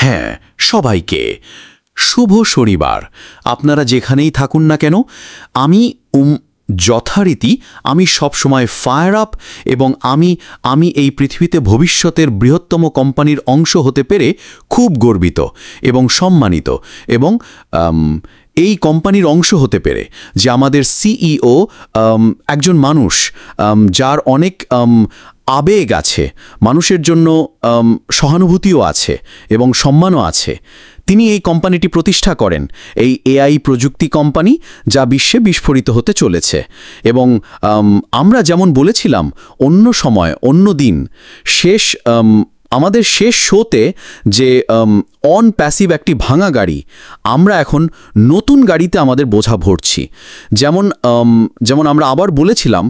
হ্যাঁ, সবাইকে শুভ শনিবার। আপনারা যেখানেই থাকুন না কেন, আমি যথারীতি আমি সবসময় ফায়ার আপ এবং আমি এই পৃথিবীতে ভবিষ্যতের বৃহত্তম কোম্পানির অংশ হতে পেরে খুব গর্বিত এবং সম্মানিত, এবং এই কোম্পানির অংশ হতে পেরে যে আমাদের সিইও একজন মানুষ যার অনেক আবেগ আছে, মানুষের জন্য সহানুভূতিও আছে এবং সম্মানও আছে। তিনি এই কোম্পানিটি প্রতিষ্ঠা করেন, এই এআই প্রযুক্তি কোম্পানি, যা বিশ্বে বিস্ফোরিত হতে চলেছে। এবং আমরা যেমন বলেছিলাম অন্য সময়, অন্য দিন, আমাদের শেষ শোতে যে অন প্যাসিভ একটি ভাঙা গাড়ি, আমরা এখন নতুন গাড়িতে আমাদের বোঝা ভরছি। যেমন আমরা আবার বলেছিলাম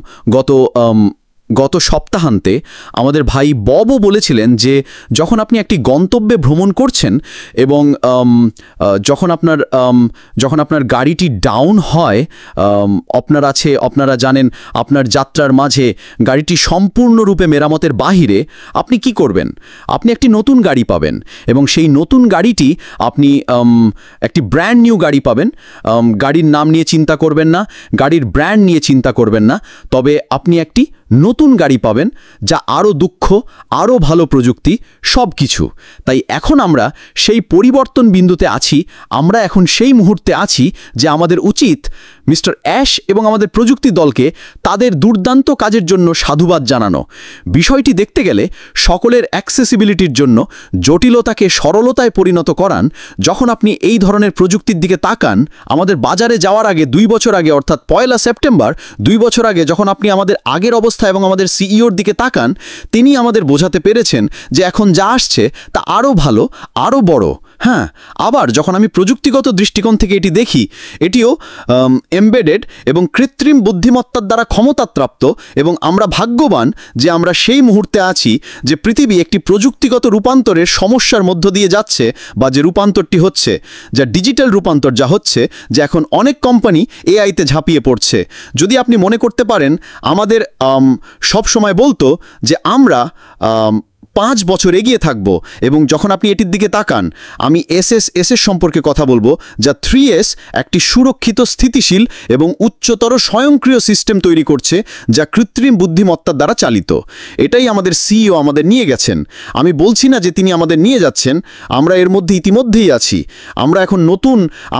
গত সপ্তাহান্তে আমাদের ভাই ববও বলেছিলেন যে যখন আপনি একটি গন্তব্যে ভ্রমণ করছেন এবং যখন আপনার গাড়িটি ডাউন হয়, আপনারা জানেন আপনার যাত্রার মাঝে গাড়িটি সম্পূর্ণরূপে মেরামতের বাহিরে, আপনি কি করবেন? আপনি একটি নতুন গাড়ি পাবেন এবং সেই নতুন গাড়িটি আপনি একটি ব্র্যান্ড নিউ গাড়ি পাবেন। গাড়ির নাম নিয়ে চিন্তা করবেন না, গাড়ির ব্র্যান্ড নিয়ে চিন্তা করবেন না, তবে আপনি একটি নতুন গাড়ি পাবেন যা আরও দুঃখ, আরও ভালো প্রযুক্তি, সব কিছু। তাই এখন আমরা সেই পরিবর্তন বিন্দুতে আছি, আমরা এখন সেই মুহূর্তে আছি যে আমাদের উচিত মিস্টার অ্যাশ এবং আমাদের প্রযুক্তি দলকে তাদের দুর্দান্ত কাজের জন্য সাধুবাদ জানানো। বিষয়টি দেখতে গেলে সকলের অ্যাক্সেসিবিলিটির জন্য জটিলতাকে সরলতায় পরিণত করান। যখন আপনি এই ধরনের প্রযুক্তির দিকে তাকান, আমাদের বাজারে যাওয়ার আগে 2 বছর আগে, অর্থাৎ 1 সেপ্টেম্বর 2 বছর আগে, যখন আপনি আমাদের আগের অবস্থা এবং আমাদের সিইওর দিকে তাকান, তিনি আমাদের বোঝাতে পেরেছেন যে এখন যা আসছে তা আরও ভালো, আরও বড়। হ্যাঁ, আবার যখন আমি প্রযুক্তিগত দৃষ্টিকোণ থেকে এটি দেখি, এটিও এমবেডেড এবং কৃত্রিম বুদ্ধিমত্তার দ্বারা ক্ষমতাপ্রাপ্ত, এবং আমরা ভাগ্যবান যে আমরা সেই মুহূর্তে আছি যে পৃথিবী একটি প্রযুক্তিগত রূপান্তরের সমস্যার মধ্য দিয়ে যাচ্ছে, বা যে রূপান্তরটি হচ্ছে, যা ডিজিটাল রূপান্তর, যা হচ্ছে যে এখন অনেক কোম্পানি এআইতে ঝাঁপিয়ে পড়ছে। যদি আপনি মনে করতে পারেন, আমাদের সব সময় বলতো যে আমরা 5 বছর এগিয়ে থাকব, এবং যখন আপনি এটির দিকে তাকান, আমি এস সম্পর্কে কথা বলবো, যা 3S একটি সুরক্ষিত, স্থিতিশীল এবং উচ্চতর স্বয়ংক্রিয় সিস্টেম তৈরি করছে, যা কৃত্রিম বুদ্ধিমত্তার দ্বারা চালিত। এটাই আমাদের সিইও আমাদের নিয়ে গেছেন। আমি বলছি না যে তিনি আমাদের নিয়ে যাচ্ছেন, আমরা এর মধ্যে ইতিমধ্যেই আছি। আমরা এখন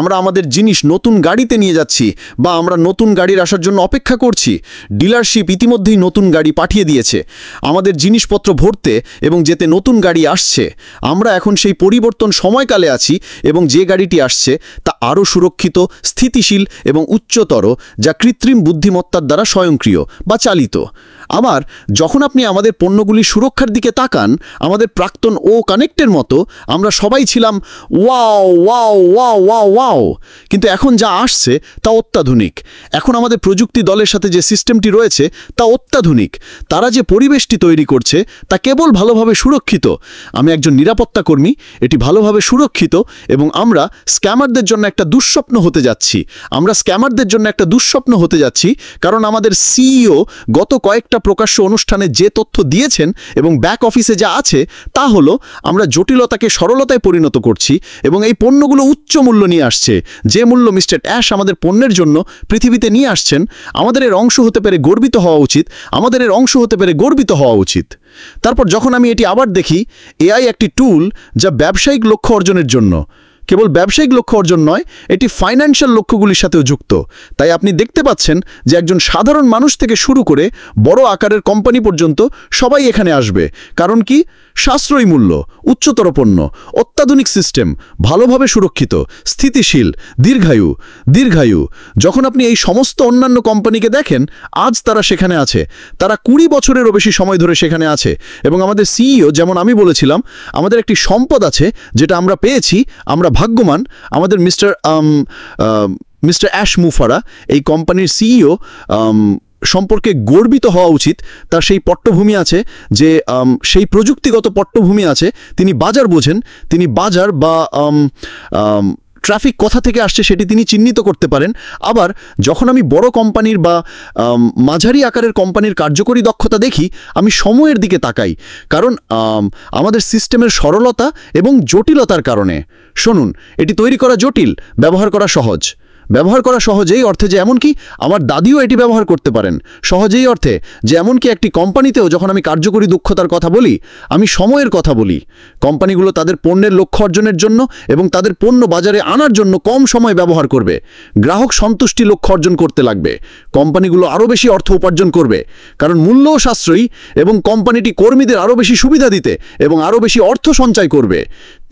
আমরা আমাদের জিনিস নতুন গাড়িতে নিয়ে যাচ্ছি, বা আমরা নতুন গাড়ির আসার জন্য অপেক্ষা করছি। ডিলারশিপ ইতিমধ্যেই নতুন গাড়ি পাঠিয়ে দিয়েছে আমাদের জিনিসপত্র ভরতে, এবং যেতে নতুন গাড়ি আসছে। আমরা এখন সেই পরিবর্তন সময়কালে আছি, এবং যে গাড়িটি আসছে তা আরও সুরক্ষিত, স্থিতিশীল এবং উচ্চতর, যা কৃত্রিম বুদ্ধিমত্তার দ্বারা স্বয়ংক্রিয় বা চালিত। আবার যখন আপনি আমাদের পণ্যগুলি সুরক্ষার দিকে তাকান, আমাদের প্রাক্তন কানেক্টের মতো আমরা সবাই ছিলাম wow wow wow wow wow, কিন্তু এখন যা আসছে তা অত্যাধুনিক। এখন আমাদের প্রযুক্তি দলের সাথে যে সিস্টেমটি রয়েছে তা অত্যাধুনিক। তারা যে পরিবেশটি তৈরি করছে তা কেবল ভালোভাবে সুরক্ষিত। আমি একজন নিরাপত্তা কর্মী, এটি ভালোভাবে সুরক্ষিত, এবং আমরা স্ক্যামারদের জন্য একটা দুঃস্বপ্ন হতে যাচ্ছি। কারণ আমাদের সিইও গত কয়েকটা প্রকাশ্য অনুষ্ঠানে যে তথ্য দিয়েছেন এবং ব্যাক অফিসে যা আছে, তা হলো আমরা জটিলতাকে সরলতায় পরিণত করছি, এবং এই পণ্যগুলো উচ্চ মূল্য নিয়ে আসছে। যে মূল্য মিস্টার অ্যাশ আমাদের পণ্যের জন্য পৃথিবীতে নিয়ে আসছেন, আমাদের এর অংশ হতে পেরে গর্বিত হওয়া উচিত। তারপর যখন আমি এটি আবার দেখি, এআই একটি টুল যা ব্যবসায়িক লক্ষ্য অর্জনের জন্য, কেবল ব্যবসায়িক লক্ষ্য অর্জন নয়, এটি ফাইন্যান্সিয়াল লক্ষ্যগুলির সাথেও যুক্ত। তাই আপনি দেখতে পাচ্ছেন যে একজন সাধারণ মানুষ থেকে শুরু করে বড় আকারের কোম্পানি পর্যন্ত সবাই এখানে আসবে। কারণ কি? সাশ্রয়ী মূল্য, উচ্চতর পণ্য, অত্যাধুনিক সিস্টেম, ভালোভাবে সুরক্ষিত, স্থিতিশীল, দীর্ঘায়ু। যখন আপনি এই সমস্ত অন্যান্য কোম্পানিকে দেখেন, আজ তারা সেখানে আছে, তারা 20 বছরেরও বেশি সময় ধরে সেখানে আছে। এবং আমাদের সিইও, যেমন আমি বলেছিলাম, আমাদের একটি সম্পদ আছে যেটা আমরা পেয়েছি, আমরা ভাগ্যবান। আমাদের মিস্টার অ্যাশ মুফারা, এই কোম্পানির সিইও, সম্পর্কে গর্বিত হওয়া উচিত। তার সেই পট্টভূমি আছে, যে সেই প্রযুক্তিগত পট্টভূমি আছে। তিনি বাজার বোঝেন, তিনি বাজার বা ট্রাফিক কোথা থেকে আসছে সেটি তিনি চিহ্নিত করতে পারেন। আবার যখন আমি বড় কোম্পানির বা মাঝারি আকারের কোম্পানির কার্যকরী দক্ষতা দেখি, আমি সময়ের দিকে তাকাই, কারণ আমাদের সিস্টেমের সরলতা এবং জটিলতার কারণে। শুনুন, এটি তৈরি করা জটিল, ব্যবহার করা সহজ। ব্যবহার করা সহজেই অর্থে যে এমনকি আমার দাদিও এটি ব্যবহার করতে পারেন। সহজেই অর্থে যে এমনকি একটি কোম্পানিতেও যখন আমি কার্যকরী দক্ষতার কথা বলি, আমি সময়ের কথা বলি। কোম্পানিগুলো তাদের পণ্যের লক্ষ্য অর্জনের জন্য এবং তাদের পণ্য বাজারে আনার জন্য কম সময় ব্যবহার করবে। গ্রাহক সন্তুষ্টি লক্ষ্য অর্জন করতে লাগবে। কোম্পানিগুলো আরও বেশি অর্থ উপার্জন করবে, কারণ মূল্যও সাশ্রয়ী, এবং কোম্পানিটি কর্মীদের আরও বেশি সুবিধা দিতে এবং আরও বেশি অর্থ সঞ্চয় করবে।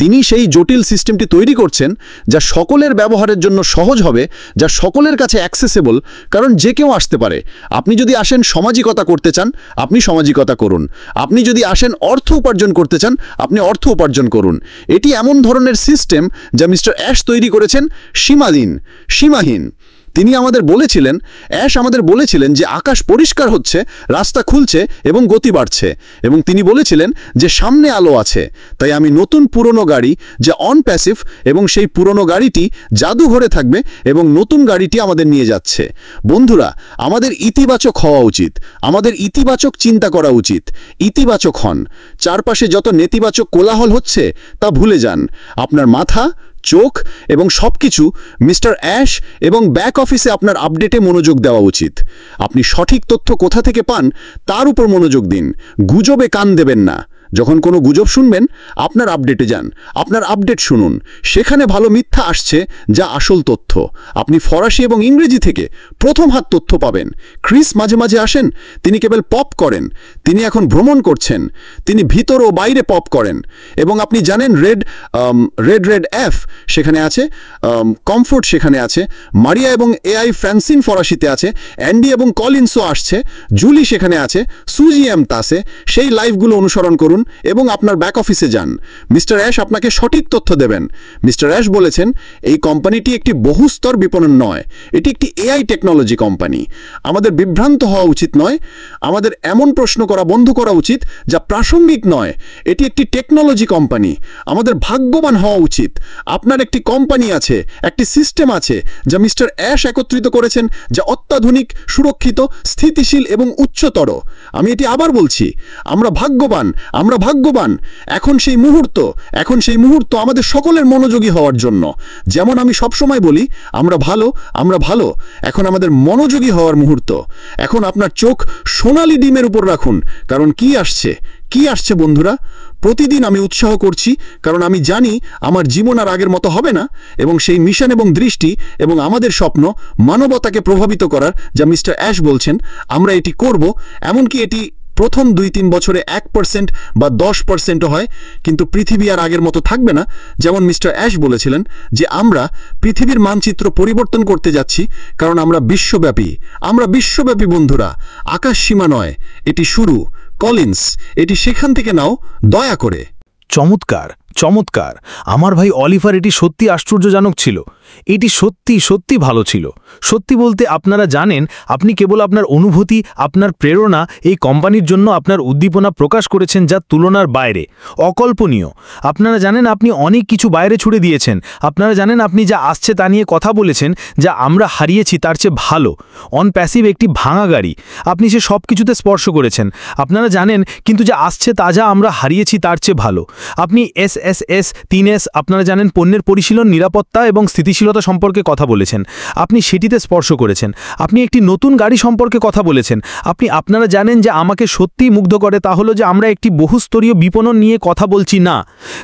তিনি সেই জটিল সিস্টেমটি তৈরি করছেন যা সকলের ব্যবহারের জন্য সহজ হবে, যা সকলের কাছে অ্যাক্সেসেবল, কারণ যে কেউ আসতে পারে। আপনি যদি আসেন সামাজিকতা করতে চান, আপনি সামাজিকতা করুন। আপনি যদি আসেন অর্থ উপার্জন করতে চান, আপনি অর্থ উপার্জন করুন। এটি এমন ধরনের সিস্টেম যা মিস্টার অ্যাশ তৈরি করেছেন, সীমাহীন। তিনি আমাদের বলেছিলেন যে আকাশ পরিষ্কার হচ্ছে, রাস্তা খুলছে এবং গতি বাড়ছে, এবং তিনি বলেছিলেন যে সামনে আলো আছে। তাই আমি নতুন পুরনো গাড়ি যা অন প্যাসিভ, এবং সেই পুরনো গাড়িটি জাদুঘরে থাকবে এবং নতুন গাড়িটি আমাদের নিয়ে যাচ্ছে। বন্ধুরা, আমাদের ইতিবাচক হওয়া উচিত, আমাদের ইতিবাচক চিন্তা করা উচিত। ইতিবাচক হন। চারপাশে যত নেতিবাচক কোলাহল হচ্ছে তা ভুলে যান। আপনার মাথা, চোখ এবং সবকিছু মিস্টার অ্যাশ এবং ব্যাক অফিসে আপনার আপডেটে মনোযোগ দেওয়া উচিত। আপনি সঠিক তথ্য কোথা থেকে পান তার উপর মনোযোগ দিন। গুজবে কান দেবেন না। যখন কোনো গুজব শুনবেন, আপনার আপডেটে যান, আপনার আপডেট শুনুন। সেখানে ভালো মিথ্যা আসছে যা আসল তথ্য। আপনি ফরাসি এবং ইংরেজি থেকে প্রথম হাত তথ্য পাবেন। ক্রিস মাঝে মাঝে আসেন, তিনি কেবল পপ করেন। তিনি এখন ভ্রমণ করছেন, তিনি ভিতর ও বাইরে পপ করেন। এবং আপনি জানেন রেড এফ সেখানে আছে, কমফোর্ট সেখানে আছে, মারিয়া এবং এআই ফ্রান্সিন ফরাসিতে আছে, অ্যান্ডি এবং কলিন্সও আসছে, জুলি সেখানে আছে, সুজি এম তাসে। সেই লাইভগুলো অনুসরণ করুন এবং আপনার ব্যাক অফিসে যান। মিস্টার অ্যাশ আপনাকে সঠিক তথ্য দেবেন। মিস্টার অ্যাশ বলেছেন এই কোম্পানিটি একটি বহুস্তর বিপণন নয়, এটি একটি এআই টেকনোলজি কোম্পানি। আমাদের বিভ্রান্ত হওয়া উচিত নয়। আমাদের এমন প্রশ্ন করা বন্ধ করা উচিত যা প্রাসঙ্গিক নয়। এটি একটি টেকনোলজি কোম্পানি। আমাদের ভাগ্যবান হওয়া উচিত। আপনার একটি কোম্পানি আছে, একটি সিস্টেম আছে যা মিস্টার অ্যাশ একত্রিত করেছেন, যা অত্যাধুনিক, সুরক্ষিত, স্থিতিশীল এবং উচ্চতর। আমি এটি আবার বলছি, আমরা ভাগ্যবান। এখন সেই মুহূর্ত আমাদের সকলের মনোযোগী হওয়ার জন্য। যেমন আমি সবসময় বলি, আমরা ভালো। এখন আমাদের মনোযোগী হওয়ার মুহূর্ত। এখন আপনার চোখ সোনালি ডিমের উপর রাখুন, কারণ কি আসছে বন্ধুরা। প্রতিদিন আমি উৎসাহ করছি, কারণ আমি জানি আমার জীবন আর আগের মতো হবে না, এবং সেই মিশন এবং দৃষ্টি এবং আমাদের স্বপ্ন মানবতাকে প্রভাবিত করার, যা মিস্টার অ্যাশ বলছেন আমরা এটি করব। এমনকি এটি প্রথম 2-3 বছরে 1% বা 10%ও হয়, কিন্তু পৃথিবী আর আগের মতো থাকবে না। যেমন মিস্টার অ্যাশ বলেছিলেন যে আমরা পৃথিবীর মানচিত্র পরিবর্তন করতে যাচ্ছি, কারণ আমরা বিশ্বব্যাপী বন্ধুরা। আকাশ সীমা নয়, এটি শুরু। কলিন্স, এটি সেখান থেকে নাও, দয়া করে। চমৎকার। আমার ভাই অলিভার, এটি সত্যি আশ্চর্যজনক ছিল। এটি সত্যি ভালো ছিল। সত্যি বলতে, আপনারা জানেন, আপনি কেবল আপনার অনুভূতি, আপনার প্রেরণা, এই কোম্পানির জন্য আপনার উদ্দীপনা প্রকাশ করেছেন যা তুলনার বাইরে, অকল্পনীয়। আপনারা জানেন আপনি অনেক কিছু বাইরে ছুড়ে দিয়েছেন। আপনারা জানেন আপনি যা আসছে তা নিয়ে কথা বলেছেন, যা আমরা হারিয়েছি তার চেয়ে ভালো। অন প্যাসিভ একটি ভাঙা গাড়ি, আপনি সে সব কিছুতে স্পর্শ করেছেন। আপনারা জানেন কিন্তু যা আসছে তা যা আমরা হারিয়েছি তার চেয়ে ভালো। আপনি SSS 3S, আপনারা জানেন পণ্যের পরিশীলন, নিরাপত্তা এবং স্থিতিশীলতা সম্পর্কে কথা বলেছেন। আপনি সেটিতে স্পর্শ করেছেন। আপনি একটি নতুন গাড়ি সম্পর্কে কথা বলেছেন। আপনারা জানেন যে আমাকে সত্যিই মুগ্ধ করে তা হলো যে আমরা একটি বহুস্তরীয় বিপণন নিয়ে কথা বলছি না,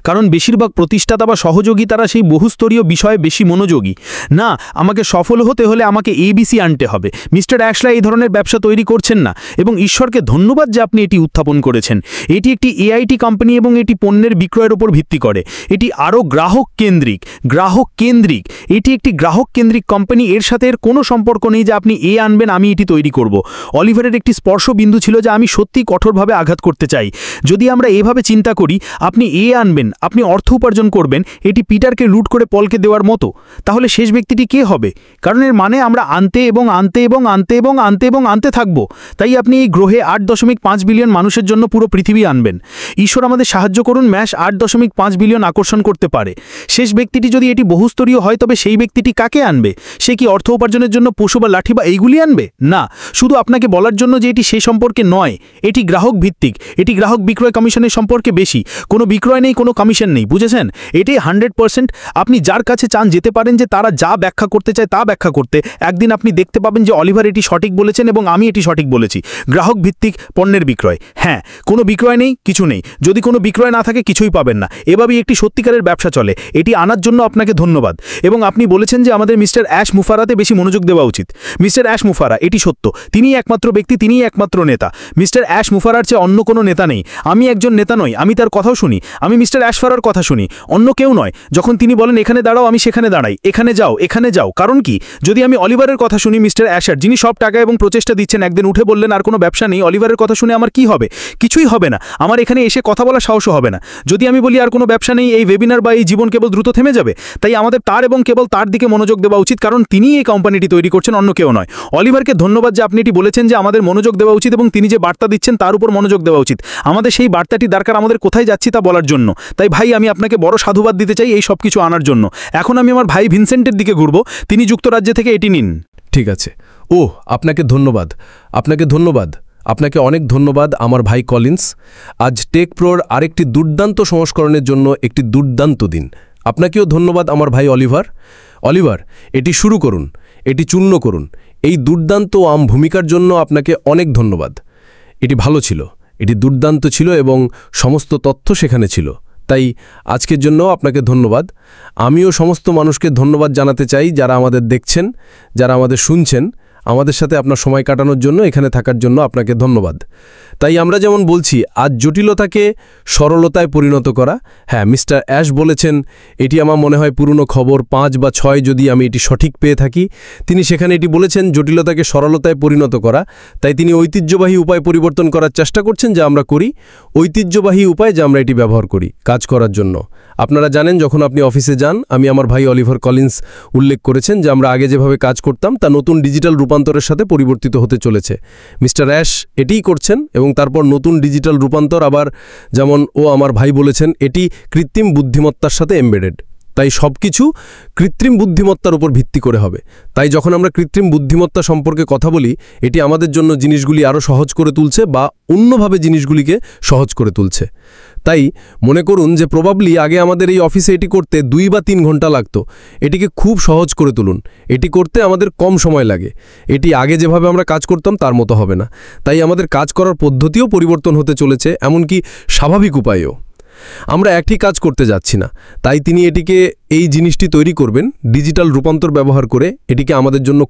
কারণ বেশিরভাগ প্রতিষ্ঠাতা বা সহযোগী তারা সেই বহুস্তরীয় বিষয়ে বেশি মনোযোগী না। আমাকে সফল হতে হলে আমাকে ABC আনতে হবে। মিস্টার অ্যাশলা এই ধরনের ব্যবসা তৈরি করছেন না, এবং ঈশ্বরকে ধন্যবাদ যে আপনি এটি উত্থাপন করেছেন। এটি একটি AIT কোম্পানি এবং এটি পণ্যের বিক্রয়ের উপর ভিত্তি করে। এটি আরও গ্রাহক কেন্দ্রিক। এটি একটি গ্রাহক কেন্দ্রিক কোম্পানি। এর সাথে এর কোনো সম্পর্ক নেই যে আপনি আনবেন, আমি এটি তৈরি করব। অলিভারের একটি স্পর্শ বিন্দু ছিল যা আমি সত্যি কঠোরভাবে আঘাত করতে চাই। যদি আমরা এভাবে চিন্তা করি, আপনি আনবেন, আপনি অর্থ উপার্জন করবেন, এটি পিটারকে লুট করে পলকে দেওয়ার মতো, তাহলে শেষ ব্যক্তিটি কে হবে? কারণ এর মানে আমরা আনতে থাকব। তাই আপনি এই গ্রহে 8.5 বিলিয়ন মানুষের জন্য পুরো পৃথিবী আনবেন। ঈশ্বর আমাদের সাহায্য করুন। ম্যাশ 8.5 5 বিলিয়ন আকর্ষণ করতে পারে। শেষ ব্যক্তিটি যদি এটি বহুস্তরীয় হয় তবে সেই ব্যক্তিটি কাকে আনবে? সে কি অর্থ উপার্জনের জন্য পশু বা লাঠি বা এইগুলি আনবে? না, শুধু আপনাকে বলার জন্য যে এটি সে সম্পর্কে নয়, এটি গ্রাহক ভিত্তিক, এটি গ্রাহক বিক্রয় কমিশনের সম্পর্কে বেশি। কোনো বিক্রয় নেই, কোনো কমিশন নেই, বুঝেছেন? এটাই 100%। আপনি যার কাছে চান যেতে পারেন যে তারা যা ব্যাখ্যা করতে চায় তা ব্যাখ্যা করতে। একদিন আপনি দেখতে পাবেন যে অলিভার এটি সঠিক বলেছেন এবং আমি এটি সঠিক বলেছি। গ্রাহক ভিত্তিক পণ্যের বিক্রয়। হ্যাঁ, কোনো বিক্রয় নেই, কিছু নেই। যদি কোনো বিক্রয় না থাকে কিছুই পাবেন না। এভাবেই একটি সত্যিকারের ব্যবসা চলে। এটি আনার জন্য আপনাকে ধন্যবাদ। এবং আপনি বলেছেন যে আমাদের মিস্টার অ্যাশ মুফারাতে বেশি মনোযোগ দেওয়া উচিত। মিস্টার অ্যাশ মুফারা, এটি সত্য। তিনিই একমাত্র ব্যক্তি, তিনিই একমাত্র নেতা। মিস্টার অ্যাশ মুফারার চেয়ে অন্য কোনো নেতা নেই। আমি একজন নেতা নই, আমি তার কথাও শুনি। আমি মিস্টার অ্যাশফারার কথা শুনি, অন্য কেউ নয়। যখন তিনি বলেন এখানে দাঁড়াও, আমি সেখানে দাঁড়াই। এখানে যাও, এখানে যাও। কারণ কি? যদি আমি অলিভারের কথা শুনি, মিস্টার অ্যাশার, যিনি সব টাকা এবং প্রচেষ্টা দিচ্ছেন, একদিন উঠে বললেন আর কোনো ব্যবসা নেই, অলিভারের কথা শুনে আমার কি হবে? কিছুই হবে না। আমার এখানে এসে কথা বলার সাহসও হবে না। যদি আমি বলি আর কোনো ব্যবসা নেই, এই ওয়েবিনার বা এই জীবন কেবল দ্রুত থেমে যাবে। তাই আমাদের তার এবং কেবল তার দিকে মনোযোগ দেওয়া উচিত, কারণ তিনিই এই কোম্পানিটি তৈরি করছেন, অন্য কেউ নয়। অলিভারকে ধন্যবাদ যে আপনি এটি বলেছেন যে আমাদের মনোযোগ দেওয়া উচিত এবং তিনি যে বার্তা দিচ্ছেন তার উপর মনোযোগ দেওয়া উচিত। আমাদের সেই বার্তাটি দরকার, আমাদের কোথায় যাচ্ছি তা বলার জন্য। তাই ভাই, আমি আপনাকে বড় সাধুবাদ দিতে চাই এই সব কিছু আনার জন্য। এখন আমি আমার ভাই ভিনসেন্টের দিকে ঘুরব, তিনি যুক্তরাজ্য থেকে এটি নিন। ঠিক আছে। আপনাকে ধন্যবাদ, আপনাকে ধন্যবাদ, আপনাকে অনেক ধন্যবাদ আমার ভাই কলিন্স। আজ টেক প্রোর আরেকটি দুর্দান্ত সংস্করণের জন্য একটি দুর্দান্ত দিন। আপনাকেও ধন্যবাদ আমার ভাই অলিভার। অলিভার, এটি শুরু করুন, এটি চূর্ণ করুন। এই দুর্দান্ত ভূমিকার জন্য আপনাকে অনেক ধন্যবাদ। এটি ভালো ছিল, এটি দুর্দান্ত ছিল এবং সমস্ত তথ্য সেখানে ছিল। তাই আজকের জন্য আপনাকে ধন্যবাদ। আমিও সমস্ত মানুষকে ধন্যবাদ জানাতে চাই যারা আমাদের দেখছেন, যারা আমাদের শুনছেন। আমাদের সাথে আপনার সময় কাটানোর জন্য, এখানে থাকার জন্য আপনাকে ধন্যবাদ। তাই আমরা যেমন বলছি, আজ জটিলতাকে সরলতায় পরিণত করা। হ্যাঁ, মিস্টার অ্যাশ বলেছেন, এটি আমার মনে হয় পুরনো খবর 5 বা 6 যদি আমি এটি সঠিক পেয়ে থাকি। তিনি সেখানে এটি বলেছেন জটিলতাকে সরলতায় পরিণত করা। তাই তিনি ঐতিহ্যবাহী উপায় পরিবর্তন করার চেষ্টা করছেন, যা আমরা করি। ঐতিহ্যবাহী উপায় যা আমরা এটি ব্যবহার করি কাজ করার জন্য। আপনারা জানেন, যখন আপনি অফিসে যান, আমি আমার ভাই অলিভার কলিন্স উল্লেখ করেছেন যে আমরা আগে যেভাবে কাজ করতাম তা নতুন ডিজিটাল রূপান্তরের সাথে পরিবর্তিত হতে চলেছে। মিস্টার অ্যাশ এটিই করছেন এবং তারপর নতুন ডিজিটাল রূপান্তর আবার, যেমন আমার ভাই বলেছেন, এটি কৃত্রিম বুদ্ধিমত্তার সাথে এমবেডেড। তাই সব কিছু কৃত্রিম বুদ্ধিমত্তার উপর ভিত্তি করে হবে। তাই যখন আমরা কৃত্রিম বুদ্ধিমত্তা সম্পর্কে কথা বলি, এটি আমাদের জন্য জিনিসগুলি আরও সহজ করে তুলছে বা অন্যভাবে জিনিসগুলিকে সহজ করে তুলছে। তাই মনে করুন যে প্রবাবলি আগে আমাদের এই অফিসে এটি করতে 2 বা 3 ঘন্টা লাগতো। এটিকে খুব সহজ করে তুলুন। এটি করতে আমাদের কম সময় লাগে। এটি আগে যেভাবে আমরা কাজ করতাম তার মতো হবে না। তাই আমাদের কাজ করার পদ্ধতিও পরিবর্তন হতে চলেছে, এমনকি স্বাভাবিক উপায়েও। আমরা একই কাজ করতে যাচ্ছি না। তাই তিনি এটিকে, এই জিনিসটি তৈরি করবেন ডিজিটাল রূপান্তর ব্যবহার করে। এটিকে আমাদের জন্য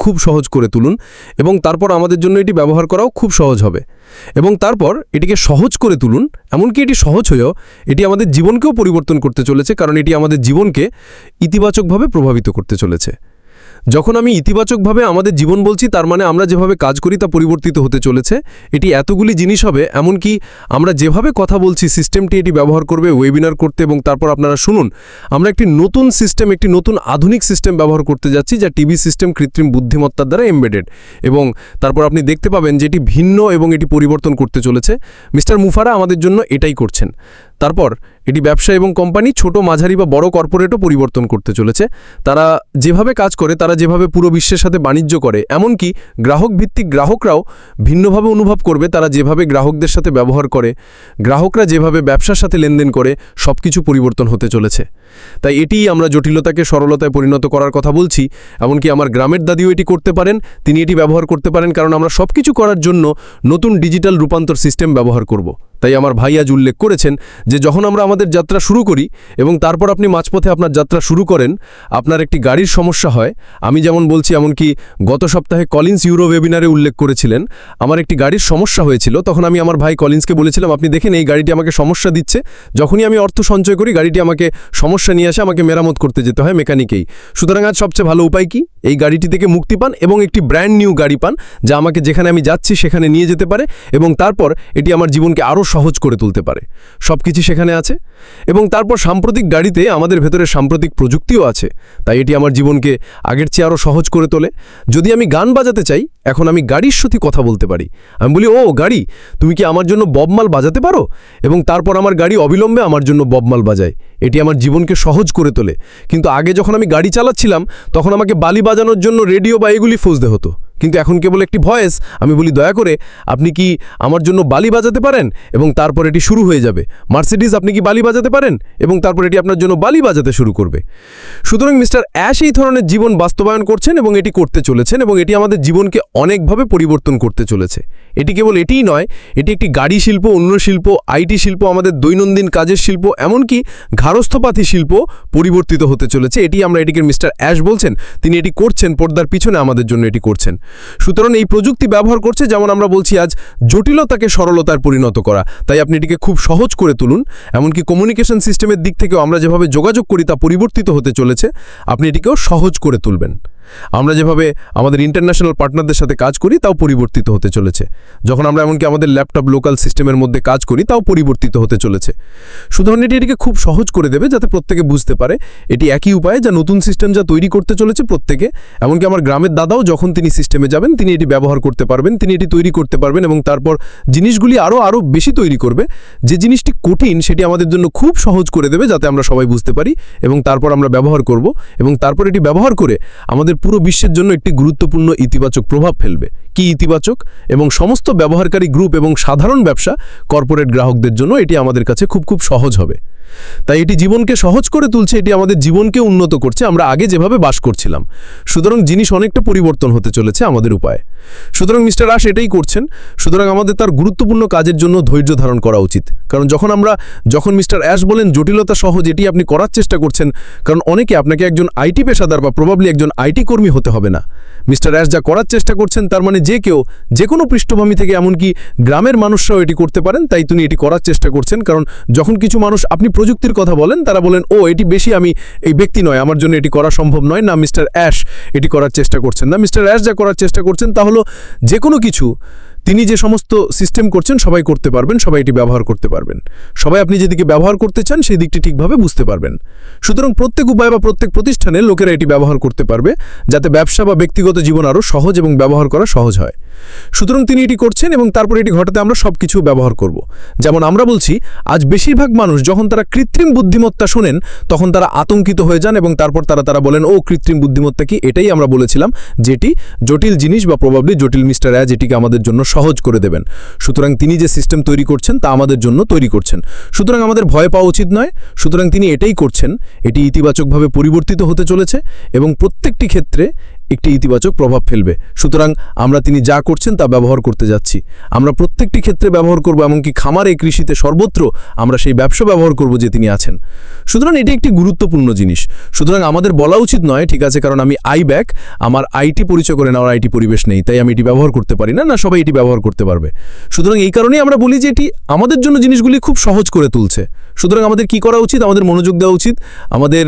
খুব সহজ করে তুলুন এবং তারপর আমাদের জন্য এটি ব্যবহার করাও খুব সহজ হবে। এবং তারপর এটিকে সহজ করে তুলুন, এমনকি এটি সহজ হয়েও এটি আমাদের জীবনকেও পরিবর্তন করতে চলেছে, কারণ এটি আমাদের জীবনকে ইতিবাচকভাবে প্রভাবিত করতে চলেছে। যখন আমি ইতিবাচকভাবে আমাদের জীবন বলছি, তার মানে আমরা যেভাবে কাজ করি তা পরিবর্তিত হতে চলেছে। এটি এতগুলি জিনিস হবে, এমনকি আমরা যেভাবে কথা বলছি সিস্টেমটি এটি ব্যবহার করবে ওয়েবিনার করতে। এবং তারপর আপনারা শুনুন, আমরা একটি নতুন সিস্টেম, একটি নতুন আধুনিক সিস্টেম ব্যবহার করতে যাচ্ছি, যা টিভি সিস্টেম কৃত্রিম বুদ্ধিমত্তার দ্বারা এমবেডেড। এবং তারপর আপনি দেখতে পাবেন যে এটি ভিন্ন এবং এটি পরিবর্তন করতে চলেছে। মিস্টার মুফারা আমাদের জন্য এটাই করছেন। তারপর এটি ব্যবসা এবং কোম্পানি, ছোট, মাঝারি বা বড় কর্পোরেটও পরিবর্তন করতে চলেছে। তারা যেভাবে কাজ করে, তারা যেভাবে পুরো বিশ্বের সাথে বাণিজ্য করে, এমনকি গ্রাহক ভিত্তিক গ্রাহকরাও ভিন্নভাবে অনুভব করবে। তারা যেভাবে গ্রাহকদের সাথে ব্যবহার করে, গ্রাহকরা যেভাবে ব্যবসার সাথে লেনদেন করে, সব কিছু পরিবর্তন হতে চলেছে। তাই এটিই আমরা জটিলতাকে সরলতায় পরিণত করার কথা বলছি। এমনকি আমার গ্রামের দাদিও এটি করতে পারেন, তিনি এটি ব্যবহার করতে পারেন, কারণ আমরা সব কিছু করার জন্য নতুন ডিজিটাল রূপান্তর সিস্টেম ব্যবহার করব। তাই আমার ভাই আজ উল্লেখ করেছেন যে যখন আমরা আমাদের যাত্রা শুরু করি এবং তারপর আপনি মাঝপথে আপনার যাত্রা শুরু করেন, আপনার একটি গাড়ির সমস্যা হয়। আমি যেমন বলছি, এমনকি গত সপ্তাহে কলিন্স ইউরো ওয়েবিনারে উল্লেখ করেছিলেন, আমার একটি গাড়ির সমস্যা হয়েছিল। তখন আমি আমার ভাই কলিন্সকে বলেছিলাম, আপনি দেখেন এই গাড়িটি আমাকে সমস্যা দিচ্ছে। যখনই আমি অর্থ সঞ্চয় করি, গাড়িটি আমাকে সমস্যা নিয়ে আসে, আমাকে মেরামত করতে যেতে হয় মেকানিকেই। সুতরাং আজ সবচেয়ে ভালো উপায় কি? এই গাড়িটি থেকে মুক্তি পান এবং একটি ব্র্যান্ড নিউ গাড়ি পান, যা আমাকে যেখানে আমি যাচ্ছি সেখানে নিয়ে যেতে পারে এবং তারপর এটি আমার জীবনকে আরও সহজ করে তুলতে পারে। সব কিছু সেখানে আছে এবং তারপর সাম্প্রতিক গাড়িতে আমাদের ভেতরে সাম্প্রতিক প্রযুক্তিও আছে, তাই এটি আমার জীবনকে আগের চেয়ে আরও সহজ করে তোলে। যদি আমি গান বাজাতে চাই, এখন আমি গাড়ির সাথে কথা বলতে পারি। আমি বলি, ও গাড়ি, তুমি কি আমার জন্য ববমাল বাজাতে পারো? এবং তারপর আমার গাড়ি অবিলম্বে আমার জন্য ববমাল বাজায়। এটি আমার জীবনকে সহজ করে তোলে। কিন্তু আগে যখন আমি গাড়ি চালাচ্ছিলাম তখন আমাকে বালি বাজানোর জন্য রেডিও বা এগুলি ফুঁসতে হতো, কিন্তু এখন কেবল একটি ভয়েস। আমি বলি, দয়া করে আপনি কি আমার জন্য বালি বাজাতে পারেন, এবং তারপর এটি শুরু হয়ে যাবে। মার্সিডিজ, আপনি কি বালি বাজাতে পারেন, এবং তারপর এটি আপনার জন্য বালি বাজাতে শুরু করবে। সুতরাং মিস্টার অ্যাশ এই ধরনের জীবন বাস্তবায়ন করছেন এবং এটি করতে চলেছেন, এবং এটি আমাদের জীবনকে অনেকভাবে পরিবর্তন করতে চলেছে। এটি কেবল এটিই নয়, এটি একটি গাড়ি শিল্প, অন্য শিল্প, আইটি শিল্প, আমাদের দৈনন্দিন কাজের শিল্প, এমনকি ঘাড়স্থপাতি শিল্প পরিবর্তিত হতে চলেছে। এটি আমরা এটিকে মিস্টার অ্যাশ বলছেন, তিনি এটি করছেন পর্দার পিছনে আমাদের জন্য এটি করছেন। সুতরাং এই প্রযুক্তি ব্যবহার করছে, যেমন আমরা বলছি আজ, জটিলতাকে সরলতার পরিণত করা। তাই আপনি এটিকে খুব সহজ করে তুলুন। এমনকি কমিউনিকেশন সিস্টেমের দিক থেকেও আমরা যেভাবে যোগাযোগ করি তা পরিবর্তিত হতে চলেছে, আপনি এটিকেও সহজ করে তুলবেন। আমরা যেভাবে আমাদের ইন্টারন্যাশনাল পার্টনারদের সাথে কাজ করি তাও পরিবর্তিত হতে চলেছে। যখন আমরা এমনকি আমাদের ল্যাপটপ লোকাল সিস্টেমের মধ্যে কাজ করি তাও পরিবর্তিত হতে চলেছে। সুতরাং এটিকে খুব সহজ করে দেবে, যাতে প্রত্যেকে বুঝতে পারে এটি একই উপায়ে যা নতুন সিস্টেম যা তৈরি করতে চলেছে প্রত্যেকে। এমনকি আমার গ্রামের দাদাও যখন তিনি সিস্টেমে যাবেন তিনি এটি ব্যবহার করতে পারবেন, তিনি এটি তৈরি করতে পারবেন, এবং তারপর জিনিসগুলি আরও বেশি তৈরি করবে। যে জিনিসটি কঠিন সেটি আমাদের জন্য খুব সহজ করে দেবে, যাতে আমরা সবাই বুঝতে পারি, এবং তারপর আমরা ব্যবহার করব, এবং তারপর এটি ব্যবহার করে আমাদের পুরো বিশ্বের জন্য একটি গুরুত্বপূর্ণ ইতিবাচক প্রভাব ফেলবে। কি ইতিবাচক? এবং সমস্ত ব্যবহারকারী গ্রুপ এবং সাধারণ ব্যবসা, কর্পোরেট গ্রাহকদের জন্য এটি আমাদের কাছে খুব সহজ হবে। তাই এটি জীবনকে সহজ করে তুলছে, এটি আমাদের জীবনকে উন্নত করছে আমরা আগে যেভাবে বাস করছিলাম। সুতরাং জিনিস অনেকটা পরিবর্তন হতে চলেছে আমাদের উপায়ে। সুতরাং মিস্টার অ্যাশ এটাই করছেন। সুতরাং আমাদের তার গুরুত্বপূর্ণ কাজের জন্য ধৈর্য ধারণ করা উচিত। কারণ যখন মিস্টার অ্যাশ বলেন জটিলতা সহজ, এটি আপনি করার চেষ্টা করছেন। কারণ অনেকে আপনাকে একজন আইটি পেশাদার বা প্রবাবলি একজন আইটি কর্মী হতে হবে না। মিস্টার অ্যাশ যা করার চেষ্টা করছেন তার মানে যে কেউ যে কোনো পৃষ্ঠভূমি থেকে, এমনকি গ্রামের মানুষরাও এটি করতে পারেন। তাই তিনি এটি করার চেষ্টা করছেন। কারণ যখন কিছু মানুষ আপনি প্রযুক্তির কথা বলেন তারা বলেন, ও এটি বেশি, আমি এই ব্যক্তি নয়, আমার জন্য এটি করা সম্ভব নয়। না, মিস্টার অ্যাশ এটি করার চেষ্টা করছেন না। মিস্টার অ্যাশ যা করার চেষ্টা করছেন তা হলো যে কোনো কিছু তিনি যে সমস্ত সিস্টেম করছেন সবাই করতে পারবেন, সবাই এটি ব্যবহার করতে পারবেন, সবাই আপনি যেদিকে ব্যবহার করতে চান সেই দিকটি ঠিকভাবে বুঝতে পারবেন। সুতরাং প্রত্যেক উপায় বা প্রত্যেক প্রতিষ্ঠানে লোকেরা এটি ব্যবহার করতে পারবে, যাতে ব্যবসা বা ব্যক্তিগত জীবন আরও সহজ এবং ব্যবহার করা সহজ হয়। সুতরাং তিনি এটি করছেন এবং তারপর এটি ঘটাতে আমরা সব কিছু ব্যবহার করব। যেমন আমরা বলছি, আজ বেশিরভাগ মানুষ যখন তারা কৃত্রিম বুদ্ধিমত্তা শোনেন তখন তারা আতঙ্কিত হয়ে যান, এবং তারপর তারা বলেন, ও কৃত্রিম বুদ্ধিমত্তা কি? এটাই আমরা বলেছিলাম যেটি জটিল জিনিস বা প্রবাবলি জটিল। মিস্টার অ্যাশ এটিকে আমাদের জন্য সহজ করে দেবেন। সুতরাং তিনি যে সিস্টেম তৈরি করছেন তা আমাদের জন্য তৈরি করছেন। সুতরাং আমাদের ভয় পাওয়া উচিত নয়। সুতরাং তিনি এটাই করছেন, এটি ইতিবাচকভাবে পরিবর্তিত হতে চলেছে এবং প্রত্যেকটি ক্ষেত্রে একটি ইতিবাচক প্রভাব ফেলবে। সুতরাং তিনি যা করছেন তা ব্যবহার করতে যাচ্ছি। আমরা প্রত্যেকটি ক্ষেত্রে ব্যবহার করব, এমনকি খামারে, কৃষিতে, সর্বত্র আমরা সেই ব্যবসা ব্যবহার করব যে তিনি আছেন। সুতরাং এটি একটি গুরুত্বপূর্ণ জিনিস। সুতরাং আমাদের বলা উচিত নয়, ঠিক আছে, কারণ আমি ব্যাক, আমার আইটি পরিচয় করে নেওয়ার আইটি পরিবেশ নেই, তাই আমি এটি ব্যবহার করতে পারি না। না, সবাই এটি ব্যবহার করতে পারবে। সুতরাং এই কারণেই আমরা বলি যে এটি আমাদের জন্য জিনিসগুলি খুব সহজ করে তুলছে। সুতরাং আমাদের কি করা উচিত? আমাদের মনোযোগ দেওয়া উচিত, আমাদের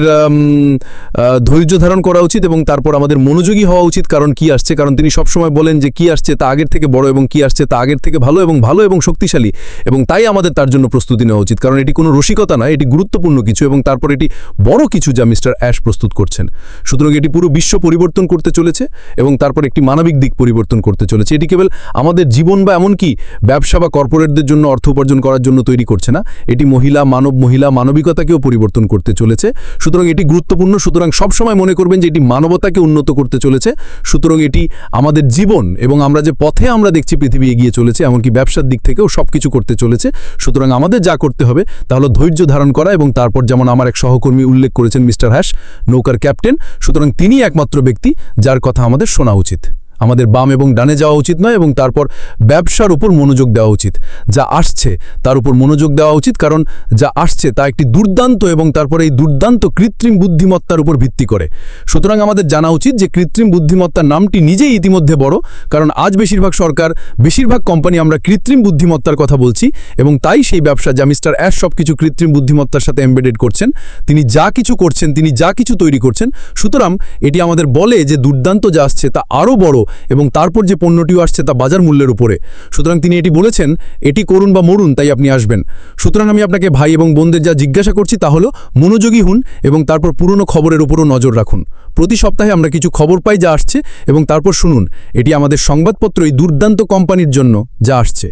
ধৈর্য ধারণ করা উচিত, এবং তারপর আমাদের মনোযোগী হওয়া উচিত। কারণ কি আসছে? কারণ তিনি সবসময় বলেন যে কি আসছে তা আগের থেকে বড়, এবং কি আসছে তা আগের থেকে ভালো এবং শক্তিশালী, এবং তাই আমাদের তার জন্য প্রস্তুতি নেওয়া উচিত। কারণ এটি কোনো রসিকতা নয়, এটি গুরুত্বপূর্ণ কিছু, এবং তারপর এটি বড় কিছু যা মিস্টার অ্যাশ প্রস্তুত করছেন। সুতরাং এটি পুরো বিশ্ব পরিবর্তন করতে চলেছে, এবং তারপর একটি মানবিক দিক পরিবর্তন করতে চলেছে। এটি কেবল আমাদের জীবন বা এমনকি ব্যবসা বা কর্পোরেটদের জন্য অর্থ উপার্জন করার জন্য তৈরি করছে না, এটি মহিলা মানবিকতাকেও পরিবর্তন করতে চলেছে। সুতরাং এটি গুরুত্বপূর্ণ। সুতরাং সবসময় মনে করবেন যে এটি মানবতাকে উন্নত করতে চলেছে। সুতরাং এটি আমাদের জীবন এবং আমরা যে পথে আমরা দেখছি পৃথিবী এগিয়ে চলেছে, এমনকি ব্যবসার দিক থেকেও সবকিছু করতে চলেছে। সুতরাং আমাদের যা করতে হবে তা হলো ধৈর্য ধারণ করা, এবং তারপর যেমন আমার এক সহকর্মী উল্লেখ করেছেন মিস্টার অ্যাশ, নৌকার ক্যাপ্টেন। সুতরাং তিনি একমাত্র ব্যক্তি যার কথা আমাদের শোনা উচিত। আমাদের বাম এবং ডানে যাওয়া উচিত নয় এবং তারপর ব্যবসার উপর মনোযোগ দেওয়া উচিত। যা আসছে তার উপর মনোযোগ দেওয়া উচিত, কারণ যা আসছে তা একটি দুর্দান্ত এবং তারপরে এই দুর্দান্ত কৃত্রিম বুদ্ধিমত্তার উপর ভিত্তি করে। সুতরাং আমাদের জানা উচিত যে কৃত্রিম বুদ্ধিমত্তার নামটি নিজেই ইতিমধ্যে বড়, কারণ আজ বেশিরভাগ সরকার, বেশিরভাগ কোম্পানি আমরা কৃত্রিম বুদ্ধিমত্তার কথা বলছি এবং তাই সেই ব্যবসা যা মিস্টার অ্যাশ সবকিছু কৃত্রিম বুদ্ধিমত্তার সাথে এমবেডেড করছেন, তিনি যা কিছু করছেন, তিনি যা কিছু তৈরি করছেন। সুতরাং এটি আমাদের বলে যে দুর্দান্ত যা আসছে তা আরও বড় এবং তারপর যে পণ্যটিও আসছে তা বাজার মূল্যের উপরে। সুতরাং তিনি এটি বলেছেন, এটি করুন বা মরুন, তাই আপনি আসবেন। সুতরাং আমি আপনাকে ভাই এবং বোনদের যা জিজ্ঞাসা করছি তা হলো মনোযোগী হুন এবং তারপর পুরনো খবরের উপরও নজর রাখুন। প্রতি সপ্তাহে আমরা কিছু খবর পাই যা আসছে এবং তারপর শুনুন, এটি আমাদের সংবাদপত্র এই দুর্দান্ত কোম্পানির জন্য যা আসছে।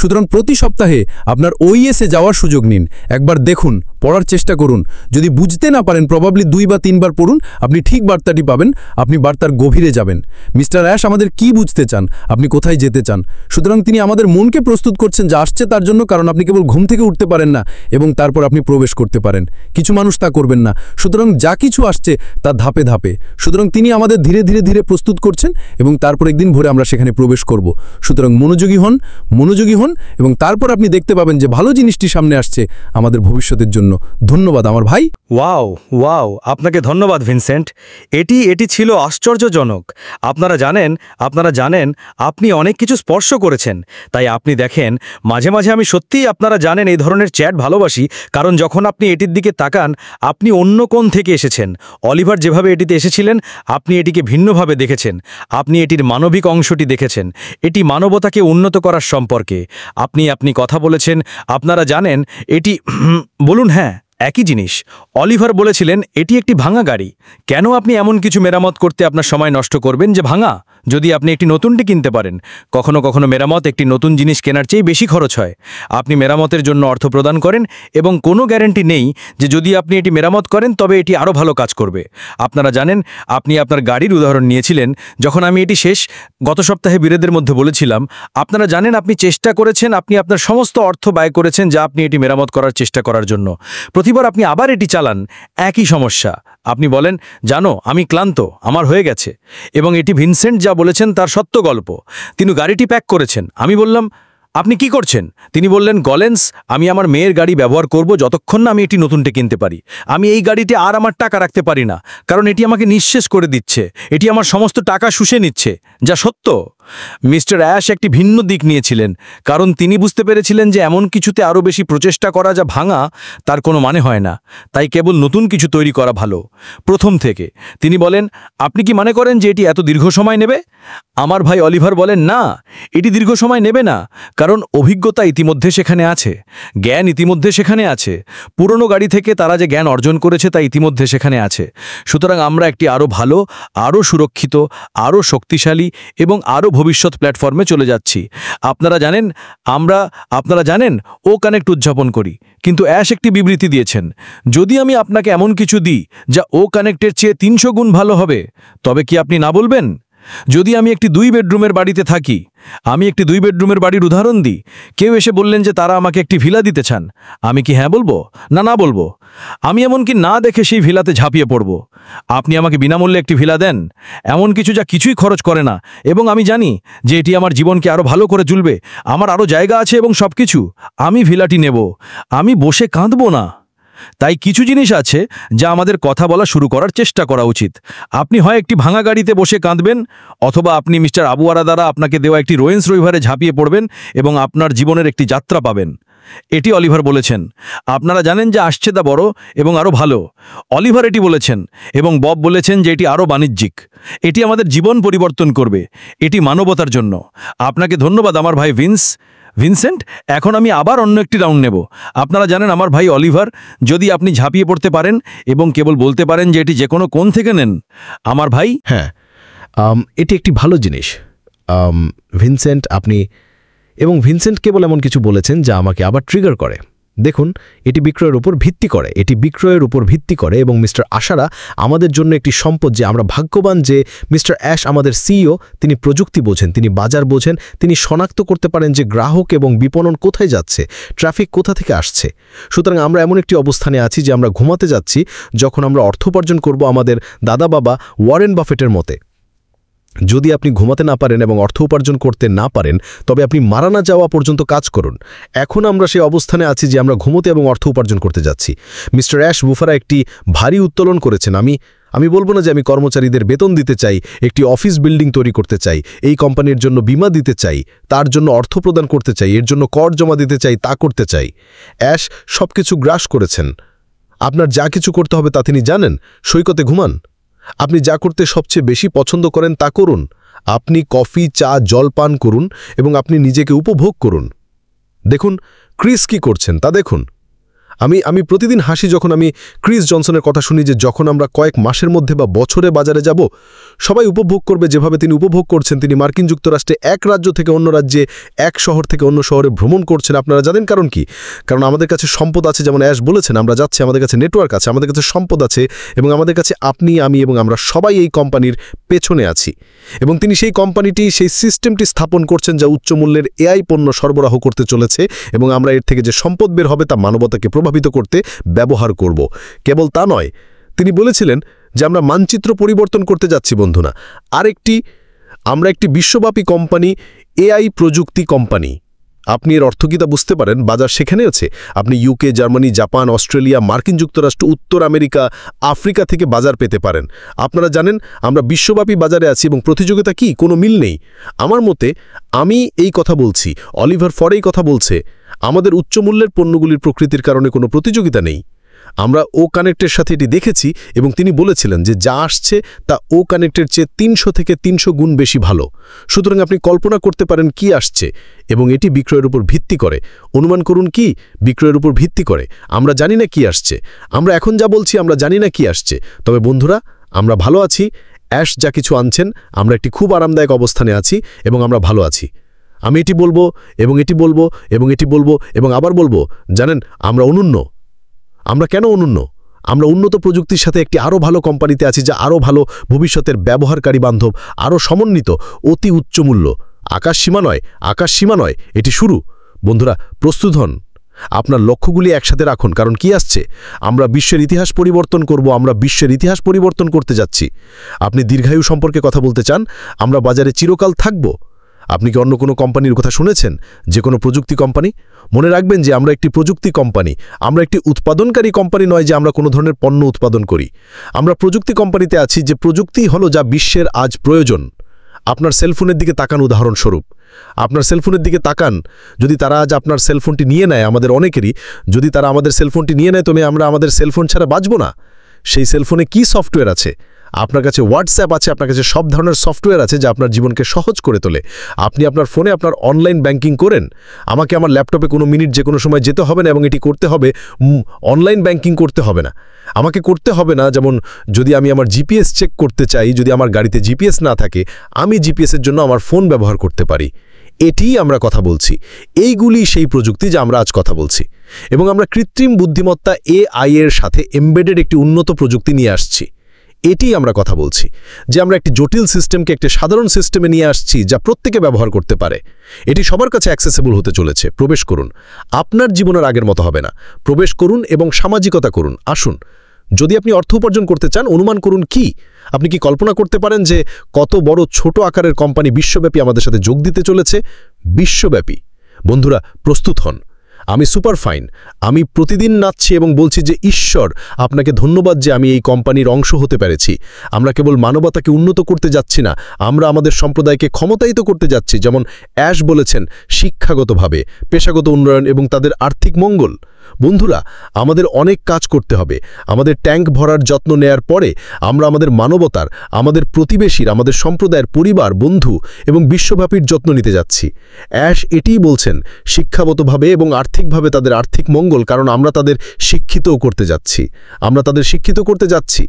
সুতরাং প্রতি সপ্তাহে আপনার ওইএসে যাওয়ার সুযোগ নিন, একবার দেখুন, পড়ার চেষ্টা করুন। যদি বুঝতে না পারেন প্রবাবলি 2 বা 3 বার পড়ুন, আপনি ঠিক বার্তাটি পাবেন, আপনি বার্তার গভীরে যাবেন। মিস্টার অ্যাশ আমাদের কি বুঝতে চান, আপনি কোথায় যেতে চান। সুতরাং তিনি আমাদের মনকে প্রস্তুত করছেন যা আসছে তার জন্য, কারণ আপনি কেবল ঘুম থেকে উঠতে পারেন না এবং তারপর আপনি প্রবেশ করতে পারেন। কিছু মানুষ তা করবেন না। সুতরাং যা কিছু আসছে তা ধাপে ধাপে। সুতরাং তিনি আমাদের ধীরে ধীরে ধীরে প্রস্তুত করছেন এবং তারপর একদিন ভোরে আমরা সেখানে প্রবেশ করব। সুতরাং মনোযোগী হন এবং তারপর আপনি দেখতে পাবেন যে ভালো জিনিসটি সামনে আসছে আমাদের ভবিষ্যতের জন্য। ধন্যবাদ আমার ভাই। ওয়াও ওয়াও, আপনাকে ধন্যবাদ ভিনসেন্ট। এটি ছিল আশ্চর্যজনক। আপনারা জানেন আপনি অনেক কিছু স্পর্শ করেছেন। তাই আপনি দেখেন, মাঝে মাঝে আমি সত্যিই, আপনারা জানেন, এই ধরনের চ্যাট ভালোবাসি, কারণ যখন আপনি এটির দিকে তাকান, আপনি অন্য কোণ থেকে এসেছেন। অলিভার যেভাবে এটিতে এসেছিলেন, আপনি এটিকে ভিন্নভাবে দেখেছেন। আপনি এটির মানবিক অংশটি দেখেছেন। এটি মানবতাকে উন্নত করার সম্পর্কে আপনি কথা বলেছেন। আপনারা জানেন এটি বলুন, হ্যাঁ, একই জিনিস। অলিভার বলেছিলেন এটি একটি ভাঙা গাড়ি। কেন আপনি এমন কিছু মেরামত করতে আপনার সময় নষ্ট করবেন যে ভাঙা, যদি আপনি একটি নতুনটি কিনতে পারেন? কখনো কখনো মেরামত একটি নতুন জিনিস কেনার চেয়ে বেশি খরচ হয়। আপনি মেরামতের জন্য অর্থ প্রদান করেন এবং কোনো গ্যারান্টি নেই যে যদি আপনি এটি মেরামত করেন তবে এটি আরও ভালো কাজ করবে। আপনারা জানেন, আপনি আপনার গাড়ির উদাহরণ নিয়েছিলেন। যখন আমি এটি গত সপ্তাহে বিরোধের মধ্যে বলেছিলাম, আপনারা জানেন আপনি চেষ্টা করেছেন, আপনি আপনার সমস্ত অর্থ ব্যয় করেছেন যা আপনি এটি মেরামত করার চেষ্টা করার জন্য। প্রতিবার আপনি আবার এটি চালান, একই সমস্যা। আপনি বলেন, জানো আমি ক্লান্ত, আমার হয়ে গেছে। এবং এটি ভিনসেন্ট যা বলেছেন তার সত্য গল্প। তিনি গাড়িটি প্যাক করেছেন। আমি বললাম, আপনি কি করছেন? তিনি বললেন, গলেন্স, আমি আমার মেয়ের গাড়ি ব্যবহার করব যতক্ষণ না আমি এটি নতুনটি কিনতে পারি। আমি এই গাড়িতে আর আমার টাকা রাখতে পারি না, কারণ এটি আমাকে নিঃশেষ করে দিচ্ছে। এটি আমার সমস্ত টাকা শুষে নিচ্ছে, যা সত্য। মিস্টার অ্যাশ একটি ভিন্ন দিক নিয়েছিলেন, কারণ তিনি বুঝতে পেরেছিলেন যে এমন কিছুতে আরও বেশি প্রচেষ্টা করা যা ভাঙা, তার কোনো মানে হয় না। তাই কেবল নতুন কিছু তৈরি করা ভালো, প্রথম থেকে। তিনি বলেন, আপনি কি মনে করেন যে এটি এত দীর্ঘ সময় নেবে? আমার ভাই অলিভার বলেন, না, এটি দীর্ঘ সময় নেবে না, কারণ অভিজ্ঞতা ইতিমধ্যে সেখানে আছে, জ্ঞান ইতিমধ্যে সেখানে আছে। পুরনো গাড়ি থেকে তারা যে জ্ঞান অর্জন করেছে তা ইতিমধ্যে সেখানে আছে। সুতরাং আমরা একটি আরও ভালো, আরও সুরক্ষিত, আরও শক্তিশালী এবং আরও ভবিষ্যৎ প্ল্যাটফর্মে চলে যাচ্ছি। আপনারা জানেন ও কানেক্ট উদযাপন করি, কিন্তু অ্যাশ একটি বিবৃতি দিয়েছেন, যদি আমি আপনাকে এমন কিছু দিই যা ও কানেক্টের চেয়ে 300 গুণ ভালো হবে, তবে কি আপনি না বলবেন? যদি আমি একটি 2 বেডরুমের বাড়িতে থাকি, আমি একটি 2 বেডরুমের বাড়ির উদাহরণ দিই, কেউ এসে বললেন যে তারা আমাকে একটি ভিলা দিতে চান, আমি কি হ্যাঁ বলবো না বলবো? আমি এমনকি না দেখে সেই ভিলাতে ঝাঁপিয়ে পড়ব। আপনি আমাকে বিনামূল্যে একটি ভিলা দেন, এমন কিছু যা কিছুই খরচ করে না, এবং আমি জানি যে এটি আমার জীবনকে আরও ভালো করে তুলবে, আমার আরও জায়গা আছে এবং সবকিছু, আমি ভিলাটি নেব, আমি বসে কাঁদব না। তাই কিছু জিনিস আছে যা আমাদের কথা বলা শুরু করার চেষ্টা করা উচিত। আপনি হয় একটি ভাঙা গাড়িতে বসে কাঁদবেন, অথবা আপনি মিস্টার আবুয়ারা দ্বারা আপনাকে দেওয়া একটি রোয়েন্স রইভারে ঝাঁপিয়ে পড়বেন এবং আপনার জীবনের একটি যাত্রা পাবেন। এটি অলিভার বলেছেন। আপনারা জানেন যে আসছে তা বড় এবং আরও ভালো। অলিভার এটি বলেছেন এবং বব বলেছেন যে এটি আরও বাণিজ্যিক। এটি আমাদের জীবন পরিবর্তন করবে, এটি মানবতার জন্য। আপনাকে ধন্যবাদ আমার ভাই ভিনসেন্ট। এখন আমি আবার অন্য একটি রাউন্ড নেব। আপনারা জানেন আমার ভাই অলিভার, যদি আপনি ঝাঁপিয়ে পড়তে পারেন এবং কেবল বলতে পারেন যে এটি যে কোনো কোণ থেকে নেন, আমার ভাই। হ্যাঁ, এটি একটি ভালো জিনিস ভিনসেন্ট। ভিনসেন্ট কেবল এমন কিছু বলেছেন যা আমাকে আবার ট্রিগার করে। দেখুন, এটি বিক্রয়ের উপর ভিত্তি করে এবং মিস্টার আশারা আমাদের জন্য একটি সম্পদ, যে আমরা ভাগ্যবান যে মিস্টার অ্যাশ আমাদের সিইও। তিনি প্রযুক্তি বোঝেন, তিনি বাজার বোঝেন, তিনি শনাক্ত করতে পারেন যে গ্রাহক এবং বিপণন কোথায় যাচ্ছে, ট্রাফিক কোথা থেকে আসছে। সুতরাং আমরা এমন একটি অবস্থানে আছি যে আমরা ঘুমাতে যাচ্ছি যখন আমরা অর্থ উপার্জন করব আমাদের দাদা বাবা ওয়ারেন বাফেটের মতে। যদি আপনি ঘুমাতে না পারেন এবং অর্থ উপার্জন করতে না পারেন তবে আপনি মারা না যাওয়া পর্যন্ত কাজ করুন। এখন আমরা সেই অবস্থানে আছি যে আমরা ঘুমোতে এবং অর্থ উপার্জন করতে যাচ্ছি। মিস্টার অ্যাশ বুফারা একটি ভারী উত্তোলন করেছেন। আমি বলবো না যে আমি কর্মচারীদের বেতন দিতে চাই, একটি অফিস বিল্ডিং তৈরি করতে চাই, এই কোম্পানির জন্য বীমা দিতে চাই, তার জন্য অর্থ প্রদান করতে চাই, এর জন্য কর জমা দিতে চাই, তা করতে চাই। অ্যাশ সবকিছু গ্রাস করেছেন। আপনার যা কিছু করতে হবে তা তিনি জানেন। সৈকতে ঘুমান। আপনি যা করতে সবচেয়ে বেশি পছন্দ করেন তা করুন। আপনি কফি, চা, জল পান করুন এবং আপনি নিজেকে উপভোগ করুন। দেখুন ক্রিস কি করছেন তা দেখুন। আমি প্রতিদিন হাসি যখন আমি ক্রিস জনসনের কথা শুনি যে যখন আমরা কয়েক মাসের মধ্যে বা বছরে বাজারে যাব, সবাই উপভোগ করবে যেভাবে তিনি উপভোগ করছেন। তিনি মার্কিন যুক্তরাষ্ট্রে এক রাজ্য থেকে অন্য রাজ্যে, এক শহর থেকে অন্য শহরে ভ্রমণ করছেন। আপনারা জানেন কারণ কি? কারণ আমাদের কাছে সম্পদ আছে, যেমন অ্যাশ বলেছেন, আমরা যাচ্ছি, আমাদের কাছে নেটওয়ার্ক আছে, আমাদের কাছে সম্পদ আছে এবং আমাদের কাছে আপনি, আমি এবং আমরা সবাই এই কোম্পানির পেছনে আছি। এবং তিনি সেই কোম্পানিটি, সেই সিস্টেমটি স্থাপন করছেন যা উচ্চ মূল্যের এআই পণ্য সরবরাহ করতে চলেছে এবং আমরা এর থেকে যে সম্পদ বের হবে তা মানবতাকে প্রভাবিত করতে ব্যবহার করব। কেবল তা নয়, তিনি বলেছিলেন যে আমরা মানচিত্র পরিবর্তন করতে যাচ্ছি বন্ধুরা। আমরা একটি বিশ্বব্যাপী কোম্পানি, এআই প্রযুক্তি কোম্পানি। আপনি এর অর্থ কি তা বুঝতে পারেন? বাজার সেখানে আছে। আপনি ইউকে, জার্মানি, জাপান, অস্ট্রেলিয়া, মার্কিন যুক্তরাষ্ট্র, উত্তর আমেরিকা, আফ্রিকা থেকে বাজার পেতে পারেন। আপনারা জানেন আমরা বিশ্বব্যাপী বাজারে আছি এবং প্রতিযোগিতা কি? কোনো মিল নেই। আমার মতে, আমি এই কথা বলছি, অলিভার ফর এই কথা বলছে, আমাদের উচ্চমূল্যের পণ্যগুলির প্রকৃতির কারণে কোনো প্রতিযোগিতা নেই। আমরা ও কানেক্টের সাথে এটি দেখেছি এবং তিনি বলেছিলেন যে যা আসছে তা ও কানেক্টের চেয়ে ৩০০ থেকে ৩০০ গুণ বেশি ভালো। সুতরাং আপনি কল্পনা করতে পারেন কি আসছে এবং এটি বিক্রয়ের উপর ভিত্তি করে। অনুমান করুন কি বিক্রয়ের উপর ভিত্তি করে। আমরা জানি না কি আসছে। আমরা এখন যা বলছি আমরা জানি না কি আসছে। তবে বন্ধুরা, আমরা ভালো আছি। অ্যাশ যা কিছু আনছেন, আমরা একটি খুব আরামদায়ক অবস্থানে আছি এবং আমরা ভালো আছি। আমি এটি বলবো এবং এটি বলবো এবং এটি বলবো এবং আবার বলবো, জানেন আমরা অনন্য। আমরা কেন অনন্য? আমরা উন্নত প্রযুক্তির সাথে একটি আরও ভালো কোম্পানিতে আছি যা আরও ভালো, ভবিষ্যতের ব্যবহারকারী বান্ধব, আরও সমন্বিত, অতি উচ্চমূল্য। আকাশ সীমা নয়, এটি শুরু। বন্ধুরা, প্রস্তুত হন। আপনার লক্ষ্যগুলি একসাথে রাখুন, কারণ কি আসছে? আমরা বিশ্বের ইতিহাস পরিবর্তন করব। আমরা বিশ্বের ইতিহাস পরিবর্তন করতে যাচ্ছি। আপনি দীর্ঘায়ু সম্পর্কে কথা বলতে চান? আমরা বাজারে চিরকাল থাকব। আপনি কি অন্য কোনো কোম্পানির কথা শুনেছেন? যে কোনো প্রযুক্তি কোম্পানি? মনে রাখবেন যে আমরা একটি প্রযুক্তি কোম্পানি। আমরা একটি উৎপাদনকারী কোম্পানি নয় যে আমরা কোনো ধরনের পণ্য উৎপাদন করি। আমরা প্রযুক্তি কোম্পানিতে আছি, যে প্রযুক্তি হলো যা বিশ্বের আজ প্রয়োজন। আপনার সেলফোনের দিকে তাকান উদাহরণস্বরূপ। আপনার সেলফোনের দিকে তাকান। যদি তারা আজ আপনার সেলফোনটি নিয়ে নেয়, আমাদের অনেকেরই, যদি তারা আমাদের সেলফোনটি নিয়ে নেয়, তবে আমরা আমাদের সেলফোন ছাড়া বাঁচব না। সেই সেলফোনে কি সফটওয়্যার আছে? আপনার কাছে হোয়াটসঅ্যাপ আছে, আপনার কাছে সব ধরনের সফটওয়্যার আছে যা আপনার জীবনকে সহজ করে তোলে। আপনি আপনার ফোনে আপনার অনলাইন ব্যাংকিং করেন। আমাকে আমার ল্যাপটপে কোনো মিনিট যে কোনো সময় যেতে হবে না এবং এটি করতে হবে, অনলাইন ব্যাংকিং করতে হবে না। আমাকে করতে হবে না, যেমন যদি আমি আমার জিপিএস চেক করতে চাই, যদি আমার গাড়িতে জিপিএস না থাকে, আমি জিপিএসের জন্য আমার ফোন ব্যবহার করতে পারি। এটিই আমরা কথা বলছি। এইগুলি সেই প্রযুক্তি যা আমরা আজ কথা বলছি। এবং আমরা কৃত্রিম বুদ্ধিমত্তা এআই এর সাথে এমবেডেড একটি উন্নত প্রযুক্তি নিয়ে আসছি। এটি আমরা কথা বলছি যে আমরা একটি জটিল সিস্টেমকে একটি সাধারণ সিস্টেমে নিয়ে আসছি যা প্রত্যেকে ব্যবহার করতে পারে। এটি সবার কাছে অ্যাক্সেসিবল হতে চলেছে। প্রবেশ করুন। আপনার জীবনের আগের মতো হবে না। প্রবেশ করুন এবং সামাজিকতা করুন। আসুন। যদি আপনি অর্থ উপার্জন করতে চান, অনুমান করুন কি? আপনি কি কল্পনা করতে পারেন যে কত বড় ছোট আকারের কোম্পানি বিশ্বব্যাপী আমাদের সাথে যোগ দিতে চলেছে? বিশ্বব্যাপী। বন্ধুরা, প্রস্তুত হন। আমি সুপার ফাইন। আমি প্রতিদিন নাচছি এবং বলছি যে ঈশ্বর আপনাকে ধন্যবাদ যে আমি এই কোম্পানির অংশ হতে পেরেছি। আমরা কেবল মানবতাকে উন্নত করতে যাচ্ছি না, আমরা আমাদের সম্প্রদায়কে ক্ষমতায়িত করতে যাচ্ছি। যেমন অ্যাশ বলেছেন, শিক্ষাগতভাবে, পেশাগত উন্নয়ন এবং তাদের আর্থিক মঙ্গল। বন্ধুরা, আমাদের অনেক কাজ করতে হবে। আমাদের ট্যাঙ্ক ভরার যত্ন নেয়ার পরে আমরা আমাদের মানবতার, আমাদের প্রতিবেশীর, আমাদের সম্প্রদায়ের, পরিবার, বন্ধু এবং বিশ্বব্যাপীর যত্ন নিতে যাচ্ছি। অ্যাশ এটিই বলছেন, শিক্ষাগতভাবে এবং আর্থিকভাবে তাদের আর্থিক মঙ্গল, কারণ আমরা তাদের শিক্ষিতও করতে যাচ্ছি।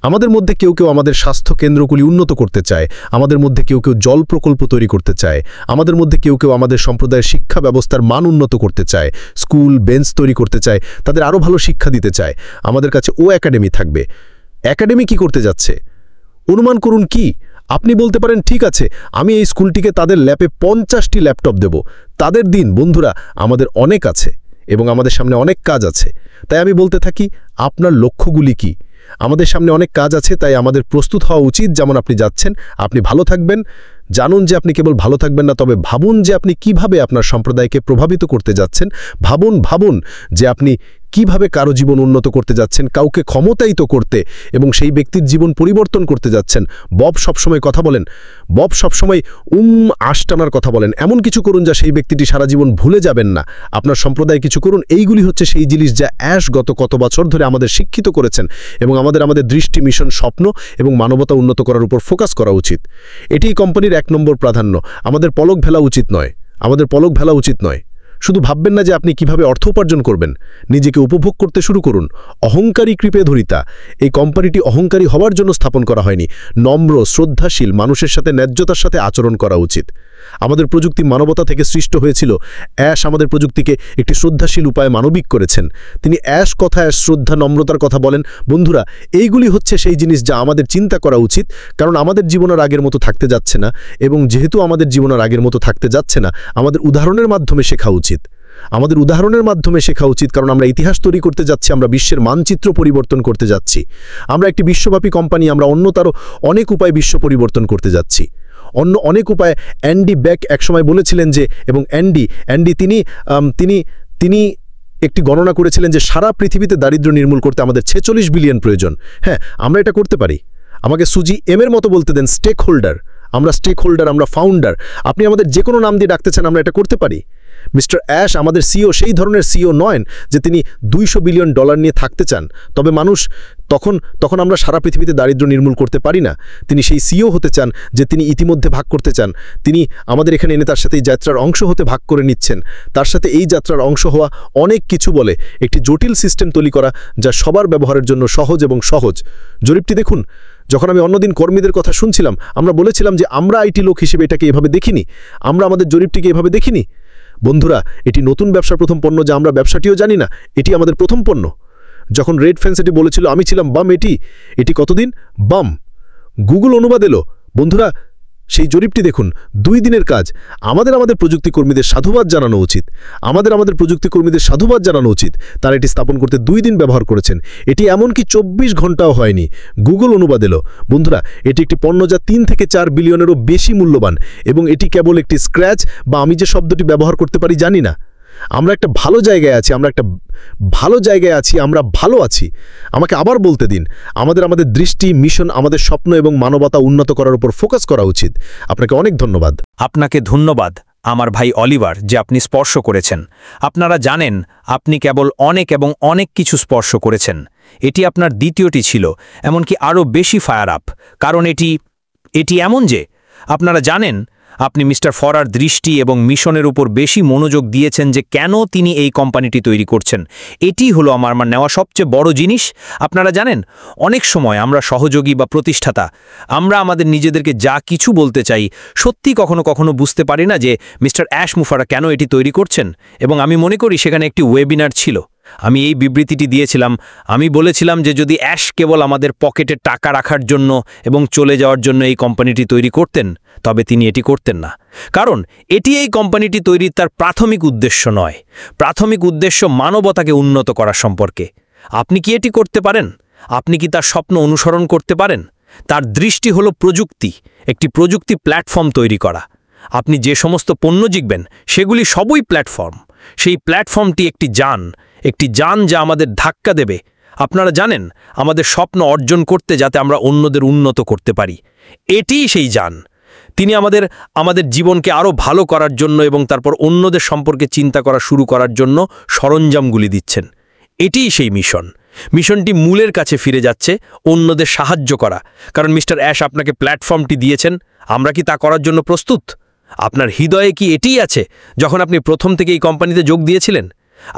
আমাদের মধ্যে কেউ কেউ আমাদের স্বাস্থ্য কেন্দ্রগুলি উন্নত করতে চায়। আমাদের মধ্যে কেউ কেউ জল প্রকল্প তৈরি করতে চায়। আমাদের মধ্যে কেউ কেউ আমাদের সম্প্রদায়ের শিক্ষা ব্যবস্থার মান উন্নত করতে চায়, স্কুল, বেঞ্চ তৈরি করতে চায়, তাদের আরও ভালো শিক্ষা দিতে চায়। আমাদের কাছে ও একাডেমি থাকবে। একাডেমি কি করতে যাচ্ছে? অনুমান করুন কি? আপনি বলতে পারেন, ঠিক আছে, আমি এই স্কুলটিকে তাদের ল্যাবে 50টি ল্যাপটপ দেব। তাদের দিন। বন্ধুরা, আমাদের অনেক আছে এবং আমাদের সামনে অনেক কাজ আছে। তাই আমি বলতে থাকি, আপনার লক্ষ্যগুলি কি? আমাদের সামনে অনেক কাজ আছে, তাই আমাদের প্রস্তুত হওয়া উচিত। যেমন আপনি যাচ্ছেন, আপনি ভালো থাকবেন, জানুন যে আপনি কেবল ভালো থাকবেন না, তবে ভাবুন যে আপনি কিভাবে আপনার সম্প্রদায়কে প্রভাবিত করতে যাচ্ছেন। ভাবুন যে আপনি কিভাবে কারো জীবন উন্নত করতে যাচ্ছেন, কাউকে ক্ষমতায়িত করতে এবং সেই ব্যক্তির জীবন পরিবর্তন করতে যাচ্ছেন। বব সবসময় কথা বলেন, বব সবসময় আশটানার কথা বলেন। এমন কিছু করুন যা সেই ব্যক্তিটি সারা জীবন ভুলে যাবেন না। আপনার সম্প্রদায় কিছু করুন। এইগুলি হচ্ছে সেই জিনিস যা অ্যাশ গত কত বছর ধরে আমাদের শিক্ষিত করেছেন এবং আমাদের দৃষ্টি, মিশন, স্বপ্ন এবং মানবতা উন্নত করার উপর ফোকাস করা উচিত। এটিই কোম্পানির 1 নম্বর প্রাধান্য। আমাদের পলক ভেলা উচিত নয়। শুধু ভাববেন না যে আপনি কিভাবে অর্থ উপার্জন করবেন, নিজেকে উপভোগ করতে শুরু করুন। অহংকারী কৃপে ধরিতা। এই কোম্পানিটি অহংকারী হওয়ার জন্য স্থাপন করা হয়নি। নম্র, শ্রদ্ধাশীল, মানুষের সাথে ন্যায্যতার সাথে আচরণ করা উচিত। আমাদের প্রযুক্তি মানবতা থেকে সৃষ্ট হয়েছিল। অ্যাশ আমাদের প্রযুক্তিকে একটি শ্রদ্ধাশীল উপায়ে মানবিক করেছেন। তিনি অ্যাশ শ্রদ্ধা, নম্রতার কথা বলেন। বন্ধুরা, এইগুলি হচ্ছে সেই জিনিস যা আমাদের চিন্তা করা উচিত, কারণ আমাদের জীবন আর আগের মতো থাকতে যাচ্ছে না। এবং যেহেতু আমাদের জীবন আর আগের মতো থাকতে যাচ্ছে না, আমাদের উদাহরণের মাধ্যমে শেখা উচিত। কারণ আমরা ইতিহাস তৈরি করতে যাচ্ছি, আমরা বিশ্বের মানচিত্র পরিবর্তন করতে যাচ্ছি। আমরা একটি বিশ্বব্যাপী কোম্পানি, আমরা তারও অনেক উপায়ে বিশ্ব পরিবর্তন করতে যাচ্ছি। অনেক উপায়ে অ্যান্ডি বেক একসময় বলেছিলেন যে, এবং অ্যান্ডি তিনি একটি গণনা করেছিলেন যে সারা পৃথিবীতে দারিদ্র্য নির্মূল করতে আমাদের 46 বিলিয়ন প্রয়োজন। হ্যাঁ, আমরা এটা করতে পারি। আমাকে সুজি এর মতো বলতে দেন, স্টেক হোল্ডার, আমরা ফাউন্ডার। আপনি আমাদের যে কোনো নাম দিয়ে ডাকতে চান, আমরা এটা করতে পারি। মিস্টার অ্যাশ আমাদের সিও সেই ধরনের সিও নয় যে তিনি $200 বিলিয়ন নিয়ে থাকতে চান। তবে মানুষ তখন আমরা সারা পৃথিবীতে দারিদ্র্য নির্মূল করতে পারি না। তিনি সেই সিও হতে চান যে তিনি ইতিমধ্যে ভাগ করতে চান। তিনি আমাদের এখানে এনে তার সাথে এই যাত্রার অংশ হতে ভাগ করে নিচ্ছেন। তার সাথে এই যাত্রার অংশ হওয়া অনেক কিছু বলে। একটি জটিল সিস্টেম তৈরি করা যা সবার ব্যবহারের জন্য সহজ। জরিপটি দেখুন। যখন আমি অন্যদিন কর্মীদের কথা শুনছিলাম, আমরা বলেছিলাম যে আমরা আইটি লোক হিসেবে এটাকে এভাবে দেখিনি, আমরা আমাদের জরিপটিকে এভাবে দেখিনি। বন্ধুরা, এটি নতুন ব্যবসার প্রথম পণ্য যা আমরা ব্যবসাটিও জানি না। এটি আমাদের প্রথম পণ্য। যখন রেড ফেন্স এটি বলেছিল, আমি ছিলাম বাম। এটি কতদিন বাম? গুগল অনুবাদ এলো। বন্ধুরা, সেই জরিপটি দেখুন। 2 দিনের কাজ। আমাদের প্রযুক্তি কর্মীদের সাধুবাদ জানানো উচিত। তারা এটি স্থাপন করতে 2 দিন ব্যবহার করেছেন। এটি এমনকি 24 ঘন্টাও হয়নি। গুগল অনুবাদ এলো। বন্ধুরা, এটি একটি পণ্য যা 3 থেকে 4 বিলিয়নেরও বেশি মূল্যবান, এবং এটি কেবল একটি স্ক্র্যাচ, বা আমি যে শব্দটি ব্যবহার করতে পারি জানি না। আমরা একটা ভালো জায়গায় আছি, আমরা ভালো আছি। আমাকে আবার বলতে দিন, আমাদের দৃষ্টি, মিশন, আমাদের স্বপ্ন এবং মানবতা উন্নত করার উপর ফোকাস করা উচিত। আপনাকে অনেক ধন্যবাদ। আপনাকে ধন্যবাদ আমার ভাই অলিভার, যে আপনি স্পর্শ করেছেন। আপনারা জানেন, আপনি কেবল অনেক কিছু স্পর্শ করেছেন। এটি আপনার দ্বিতীয়টি ছিল, এমনকি আরও বেশি ফায়ার আপ। কারণ এটি এমন যে আপনারা জানেন আপনি মিস্টার ফরার দৃষ্টি এবং মিশনের উপর বেশি মনোযোগ দিয়েছেন যে কেন তিনি এই কোম্পানিটি তৈরি করছেন। এটি হলো আমার নেওয়া সবচেয়ে বড় জিনিস। আপনারা জানেন, অনেক সময় আমরা সহযোগী বা প্রতিষ্ঠাতা, আমরা আমাদের নিজেদেরকে যা কিছু বলতে চাই, সত্যি কখনো বুঝতে পারি না যে মিস্টার অ্যাশ মুফারা কেন এটি তৈরি করছেন। এবং আমি মনে করি সেখানে একটি ওয়েবিনার ছিল। আমি এই বিবৃতিটি দিয়েছিলাম। আমি বলেছিলাম যে যদি অ্যাশ কেবল আমাদের পকেটে টাকা রাখার জন্য এবং চলে যাওয়ার জন্য এই কোম্পানিটি তৈরি করতেন, তবে তিনি এটি করতেন না। কারণ এটি এই কোম্পানিটি তৈরির তার প্রাথমিক উদ্দেশ্য নয়। প্রাথমিক উদ্দেশ্য মানবতাকে উন্নত করা সম্পর্কে। আপনি কি এটি করতে পারেন? আপনি কি তার স্বপ্ন অনুসরণ করতে পারেন? তার দৃষ্টি হলো প্রযুক্তি, একটি প্রযুক্তি প্ল্যাটফর্ম তৈরি করা। আপনি যে সমস্ত পণ্য জিখবেন সেগুলি সবই প্ল্যাটফর্ম। সেই প্ল্যাটফর্মটি একটি যান যা আমাদের ধাক্কা দেবে। আপনারা জানেন, আমাদের স্বপ্ন অর্জন করতে, যাতে আমরা অন্যদের উন্নত করতে পারি। এটিই সেই যান। তিনি আমাদের জীবনকে আরও ভালো করার জন্য এবং তারপর অন্যদের সম্পর্কে চিন্তা করা শুরু করার জন্য সরঞ্জামগুলি দিচ্ছেন। এটিই সেই মিশনটি মূলের কাছে ফিরে যাচ্ছে, অন্যদের সাহায্য করা। কারণ মিস্টার অ্যাশ আপনাকে প্ল্যাটফর্মটি দিয়েছেন। আমরা কি তা করার জন্য প্রস্তুত? আপনার হৃদয়ে কি এটিই আছে যখন আপনি প্রথম থেকে এই কোম্পানিতে যোগ দিয়েছিলেন?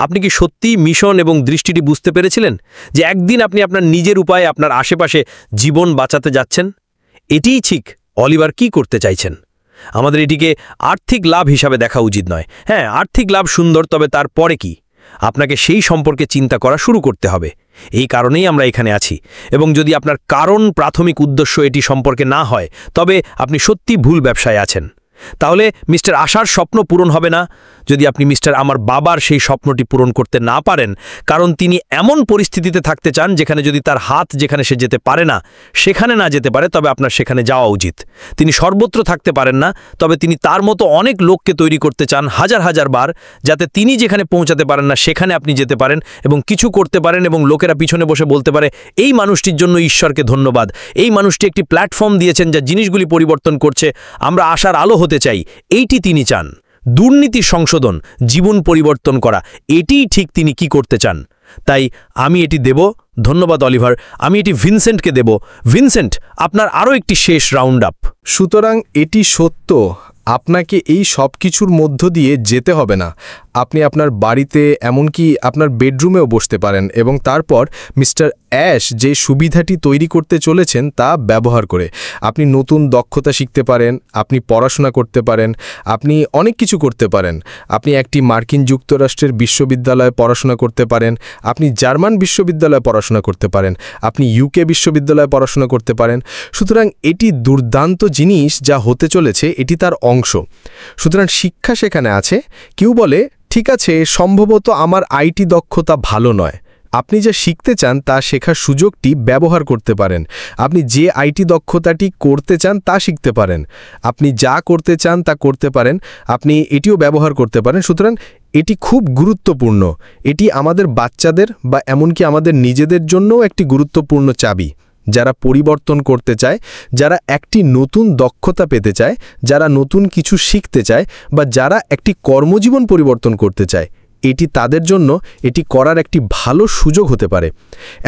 আপনি কি সত্যিই মিশন এবং দৃষ্টিটি বুঝতে পেরেছিলেন যে একদিন আপনি আপনার নিজের উপায়ে আপনার আশেপাশে জীবন বাঁচাতে যাচ্ছেন? এটিই ঠিক অলিভার কি করতে চাইছেন। আমাদের এটিকে আর্থিক লাভ হিসাবে দেখা উচিত নয়। হ্যাঁ, আর্থিক লাভ সুন্দর, তবে তারপরে কি? আপনাকে সেই সম্পর্কে চিন্তা করা শুরু করতে হবে। এই কারণেই আমরা এখানে আছি। এবং যদি আপনার প্রাথমিক উদ্দেশ্য এটি সম্পর্কে না হয়, তবে আপনি সত্যি ভুল ব্যবসায় আছেন। তাহলে মিস্টার আশার স্বপ্ন পূরণ হবে না যদি আপনি মিস্টার আমার বাবার সেই স্বপ্নটি পূরণ করতে না পারেন, কারণ তিনি এমন পরিস্থিতিতে থাকতে চান যেখানে যদি তার হাত যেখানে সে যেতে পারে না সেখানে না যেতে পারে, তবে আপনার সেখানে যাওয়া উচিত। তিনি সর্বত্র থাকতে পারেন না, তবে তিনি তার মতো অনেক লোককে তৈরি করতে চান হাজার হাজার বার, যাতে তিনি যেখানে পৌঁছাতে পারেন না সেখানে আপনি যেতে পারেন এবং কিছু করতে পারেন এবং লোকেরা পিছনে বসে বলতে পারে এই মানুষটির জন্য ঈশ্বরকে ধন্যবাদ, এই মানুষটি একটি প্ল্যাটফর্ম দিয়েছেন যা জিনিসগুলি পরিবর্তন করছে, আমরা আশার আলো হতে চাই। এইটি তিনি চান। দুর্নীতি সংশোধন, জীবন পরিবর্তন করা, এটিই ঠিক তিনি কি করতে চান। তাই আমি এটি দেব। ধন্যবাদ অলিভার, আমি এটি ভিনসেন্টকে দেব। ভিনসেন্ট, আপনার আরও একটি শেষ রাউন্ড আপ। সুতরাং এটি সত্য, আপনাকে এই সব কিছুর মধ্য দিয়ে যেতে হবে না। আপনি আপনার বাড়িতে এমনকি আপনার বেডরুমেও বসতে পারেন এবং তারপর মিস্টার অ্যাশ যে সুবিধাটি তৈরি করতে চলেছেন তা ব্যবহার করে আপনি নতুন দক্ষতা শিখতে পারেন, আপনি পড়াশোনা করতে পারেন, আপনি অনেক কিছু করতে পারেন। আপনি একটি মার্কিন যুক্তরাষ্ট্রের বিশ্ববিদ্যালয়ে পড়াশোনা করতে পারেন, আপনি জার্মান বিশ্ববিদ্যালয়ে পড়াশোনা করতে পারেন, আপনি ইউকে বিশ্ববিদ্যালয়ে পড়াশোনা করতে পারেন। সুতরাং এটি দুর্দান্ত জিনিস যা হতে চলেছে, এটি তার অংশ। সুতরাং শিক্ষা সেখানে আছে। কেউ বলে ঠিক আছে, সম্ভবত আমার আইটি দক্ষতা ভালো নয়। আপনি যা শিখতে চান তা শেখার সুযোগটি ব্যবহার করতে পারেন। আপনি যে আইটি দক্ষতাটি করতে চান তা শিখতে পারেন। আপনি যা করতে চান তা করতে পারেন, আপনি এটিও ব্যবহার করতে পারেন। সুতরাং এটি খুব গুরুত্বপূর্ণ। এটি আমাদের বাচ্চাদের বা এমনকি আমাদের নিজেদের জন্যও একটি গুরুত্বপূর্ণ চাবি। যারা পরিবর্তন করতে চায়, যারা একটি নতুন দক্ষতা পেতে চায়, যারা নতুন কিছু শিখতে চায় বা যারা একটি কর্মজীবন পরিবর্তন করতে চায়, এটি তাদের জন্য এটি করার একটি ভালো সুযোগ হতে পারে।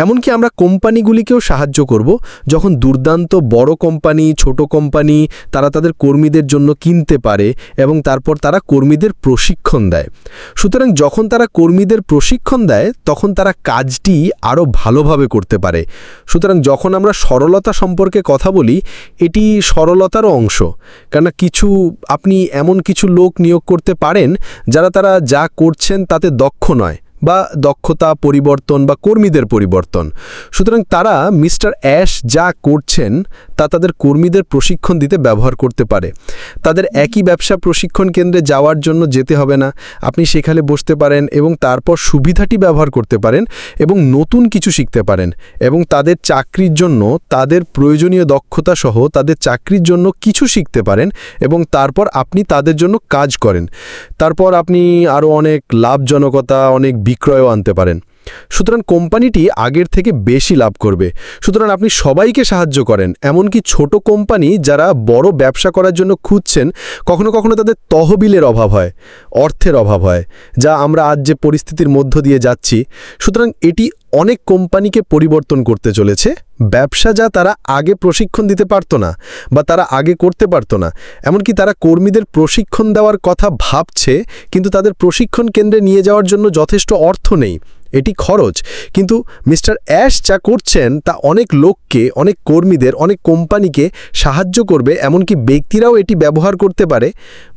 এমনকি আমরা কোম্পানিগুলিকেও সাহায্য করব। যখন দুর্দান্ত বড় কোম্পানি, ছোট কোম্পানি তারা তাদের কর্মীদের জন্য কিনতে পারে এবং তারপর তারা কর্মীদের প্রশিক্ষণ দেয়। সুতরাং যখন তারা কর্মীদের প্রশিক্ষণ দেয় তখন তারা কাজটি আরও ভালোভাবে করতে পারে। সুতরাং যখন আমরা সরলতা সম্পর্কে কথা বলি, এটি সরলতারও অংশ। কেননা আপনি এমন কিছু লোক নিয়োগ করতে পারেন যারা তারা যা করছেন তাতে দক্ষ নয়, বা দক্ষতা পরিবর্তন বা কর্মীদের পরিবর্তন। সুতরাং তারা মিস্টার অ্যাশ যা করছেন তা তাদের কর্মীদের প্রশিক্ষণ দিতে ব্যবহার করতে পারে। তাদের একই ব্যবসা প্রশিক্ষণ কেন্দ্রে যাওয়ার জন্য যেতে হবে না। আপনি সেখানে বসতে পারেন এবং তারপর সুবিধাটি ব্যবহার করতে পারেন এবং নতুন কিছু শিখতে পারেন এবং তাদের চাকরির জন্য তাদের প্রয়োজনীয় দক্ষতা সহ তাদের চাকরির জন্য কিছু শিখতে পারেন এবং তারপর আপনি তাদের জন্য কাজ করেন। তারপর আপনি আরও অনেক লাভজনকতা, অনেক বিক্রয়ও আনতে পারেন। সুতরাং কোম্পানিটি আগের থেকে বেশি লাভ করবে। সুতরাং আপনি সবাইকে সাহায্য করেন, এমনকি ছোট কোম্পানি যারা বড় ব্যবসা করার জন্য খুঁজছেন, কখনো কখনো তাদের তহবিলের অভাব হয়, অর্থের অভাব হয়, যা আমরা আজ যে পরিস্থিতির মধ্য দিয়ে যাচ্ছি। সুতরাং এটি অনেক কোম্পানিকে পরিবর্তন করতে চলেছে। ব্যবসা যা তারা আগে প্রশিক্ষণ দিতে পারত না বা তারা আগে করতে পারত না, এমনকি তারা কর্মীদের প্রশিক্ষণ দেওয়ার কথা ভাবছে, কিন্তু তাদের প্রশিক্ষণ কেন্দ্রে নিয়ে যাওয়ার জন্য যথেষ্ট অর্থ নেই, এটি খরচ। কিন্তু মিস্টার অ্যাশ যা করছেন তা অনেক লোককে, অনেক কর্মীদের, অনেক কোম্পানিকে সাহায্য করবে। এমনকি ব্যক্তিরাও এটি ব্যবহার করতে পারে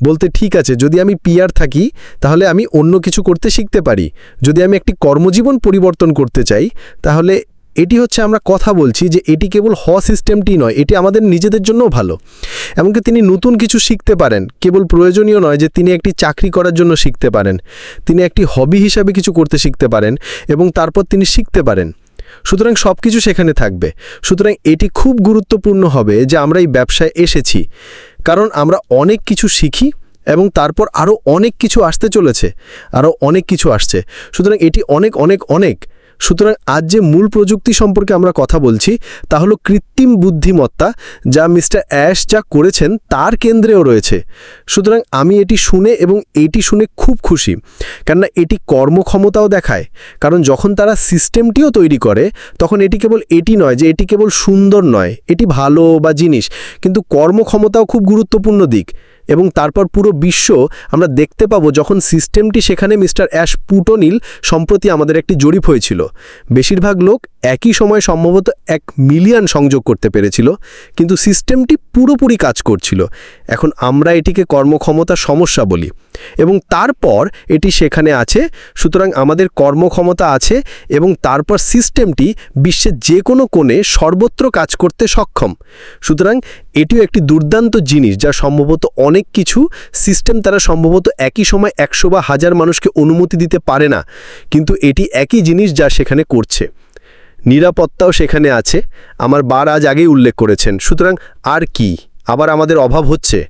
বলতে, ঠিক আছে, যদি আমি পিআর থাকি তাহলে আমি অন্য কিছু করতে শিখতে পারি। যদি আমি একটি কর্মজীবন পরিবর্তন করতে চাই তাহলে এটি হচ্ছে আমরা কথা বলছি যে এটি কেবল সিস্টেমটি নয়, এটি আমাদের নিজেদের জন্যও ভালো। এমনকি তিনি নতুন কিছু শিখতে পারেন, কেবল প্রয়োজনীয় নয় যে তিনি একটি চাকরি করার জন্য শিখতে পারেন, তিনি একটি হবি হিসাবে কিছু করতে শিখতে পারেন এবং তারপর তিনি শিখতে পারেন। সুতরাং সব কিছু সেখানে থাকবে। সুতরাং এটি খুব গুরুত্বপূর্ণ হবে যে আমরা এই ব্যবসায় এসেছি, কারণ আমরা অনেক কিছু শিখি এবং তারপর আরও অনেক কিছু আসতে চলেছে, আরও অনেক কিছু আসছে। সুতরাং এটি অনেক অনেক অনেক। সুতরাং আজ যে মূল প্রযুক্তি সম্পর্কে আমরা কথা বলছি তা হলো কৃত্রিম বুদ্ধিমত্তা, যা মিস্টার অ্যাশ যা করেছেন তার কেন্দ্রেও রয়েছে। সুতরাং আমি এটি শুনে খুব খুশি, কেননা এটি কর্মক্ষমতাও দেখায়। কারণ যখন তারা সিস্টেমটিও তৈরি করে তখন এটি নয় যে এটি কেবল সুন্দর নয়, এটি ভালো বা জিনিস, কিন্তু কর্মক্ষমতাও খুব গুরুত্বপূর্ণ দিক। এবং তারপর পুরো বিশ্ব আমরা দেখতে পাবো যখন সিস্টেমটি সেখানে মিস্টার অ্যাশ পুটোনিল সম্প্রতি আমাদের একটি জরিপ হয়েছিল। বেশিরভাগ লোক একই সময় সম্ভবত 1 মিলিয়ন সংযোগ করতে পেরেছিল, কিন্তু সিস্টেমটি পুরোপুরি কাজ করছিল। এখন আমরা এটিকে কর্মক্ষমতার সমস্যা বলি, এবং তারপর এটি সেখানে আছে। সুতরাং আমাদের কর্মক্ষমতা আছে এবং তারপর সিস্টেমটি বিশ্বের যে কোনো কোণে সর্বত্র কাজ করতে সক্ষম। সুতরাং এটিও একটি দুর্দান্ত জিনিস, যা সম্ভবত অনেক কিছু সিস্টেম তারা সম্ভবত একই সময় 100 বা 1000 মানুষকে অনুমতি দিতে পারে না, কিন্তু এটি একই জিনিস যা সেখানে করছে। নিরাপত্তাও সেখানে আছে, আমার আজ আগেই উল্লেখ করেছেন। সুতরাং আর কি আবার আমাদের অভাব হচ্ছে?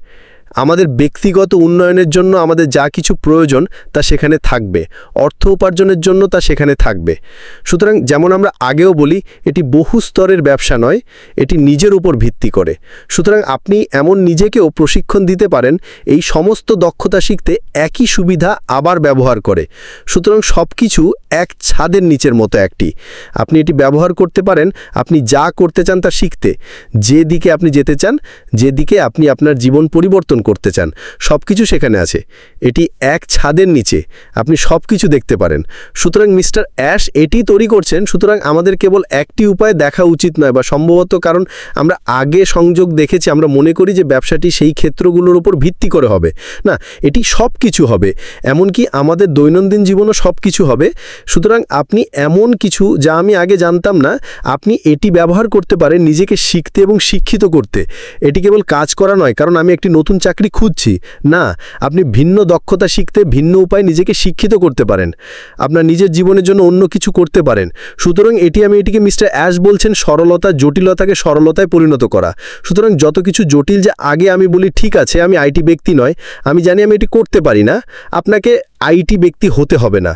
আমাদের ব্যক্তিগত উন্নয়নের জন্য আমাদের যা কিছু প্রয়োজন তা সেখানে থাকবে, অর্থ উপার্জনের জন্য তা সেখানে থাকবে। সুতরাং যেমন আমরা আগেও বলি, এটি বহু স্তরের ব্যবসা নয়, এটি নিজের উপর ভিত্তি করে। সুতরাং আপনি এমন নিজেকেও প্রশিক্ষণ দিতে পারেন এই সমস্ত দক্ষতা শিখতে একই সুবিধা আবার ব্যবহার করে। সুতরাং সব কিছু এক ছাদের নিচের মতো একটি। আপনি এটি ব্যবহার করতে পারেন আপনি যা করতে চান তা শিখতে, যে দিকে আপনি যেতে চান, যেদিকে আপনি আপনার জীবন পরিবর্তন করতে চান, সব কিছু সেখানে আছে। এটি এক ছাদের নিচে, আপনি সব কিছু দেখতে পারেন। সুতরাং মিস্টার অ্যাশ এটি তৈরি করছেন। সুতরাং আমাদের কেবল একটি উপায় দেখা উচিত নয়, বা সম্ভবত কারণ আমরা আগে সংযোগ দেখেছি, আমরা মনে করি যে ব্যবসাটি সেই ক্ষেত্রগুলোর উপর ভিত্তি করে হবে। না, এটি সব কিছু হবে, এমনকি আমাদের দৈনন্দিন জীবনও সব কিছু হবে। সুতরাং আপনি এমন কিছু যা আমি আগে জানতাম না, আপনি এটি ব্যবহার করতে পারেন নিজেকে শিখতে এবং শিক্ষিত করতে। এটি কেবল কাজ করা নয়, কারণ আমি একটি নতুন চাকরি খুঁজছি, না, আপনি ভিন্ন দক্ষতা শিখতে ভিন্ন উপায়ে নিজেকে শিক্ষিত করতে পারেন, আপনার নিজের জীবনের জন্য অন্য কিছু করতে পারেন। সুতরাং এটিকে মিস্টার অ্যাশ বলছেন সরলতা, জটিলতাকে সরলতায় পরিণত করা। সুতরাং যত কিছু জটিল যে আগে আমি বলি ঠিক আছে আমি আইটি ব্যক্তি নয়, আমি জানি আমি এটি করতে পারি না, আপনাকে আইটি ব্যক্তি হতে হবে না।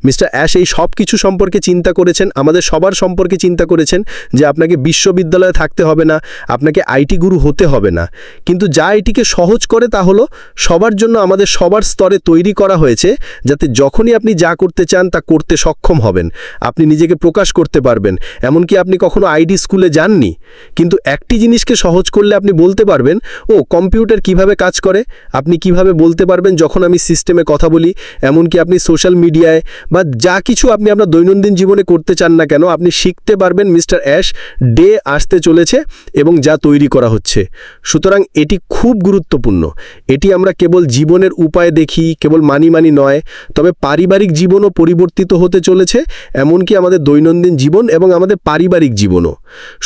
মিস্টার অ্যাশ এই সব কিছু সম্পর্কে চিন্তা করেছেন, আমাদের সবার সম্পর্কে চিন্তা করেছেন, যে আপনাকে বিশ্ববিদ্যালয়ে থাকতে হবে না, আপনাকে আইটি গুরু হতে হবে না। কিন্তু যা এটিকে সহজ করে তা হলো সবার জন্য আমাদের সবার স্তরে তৈরি করা হয়েছে, যাতে যখনই আপনি যা করতে চান তা করতে সক্ষম হবেন, আপনি নিজেকে প্রকাশ করতে পারবেন। এমনকি আপনি কখনো আইটি স্কুলে যাননি, কিন্তু একটি জিনিসকে সহজ করলে আপনি বলতে পারবেন, ও কম্পিউটার কিভাবে কাজ করে। আপনি কিভাবে বলতে পারবেন যখন আমি সিস্টেমে কথা বলি। এমনকি আপনি সোশ্যাল মিডিয়ায় বা যা কিছু আপনি আপনার দৈনন্দিন জীবনে করতে চান না কেন, আপনি শিখতে পারবেন মিস্টার অ্যাশ ডে আসতে চলেছে এবং যা তৈরি করা হচ্ছে। সুতরাং এটি খুব গুরুত্বপূর্ণ। এটি আমরা কেবল জীবনের উপায় দেখি, কেবল মানি নয়, তবে পারিবারিক জীবনও পরিবর্তিত হতে চলেছে, এমনকি আমাদের দৈনন্দিন জীবন এবং আমাদের পারিবারিক জীবনও।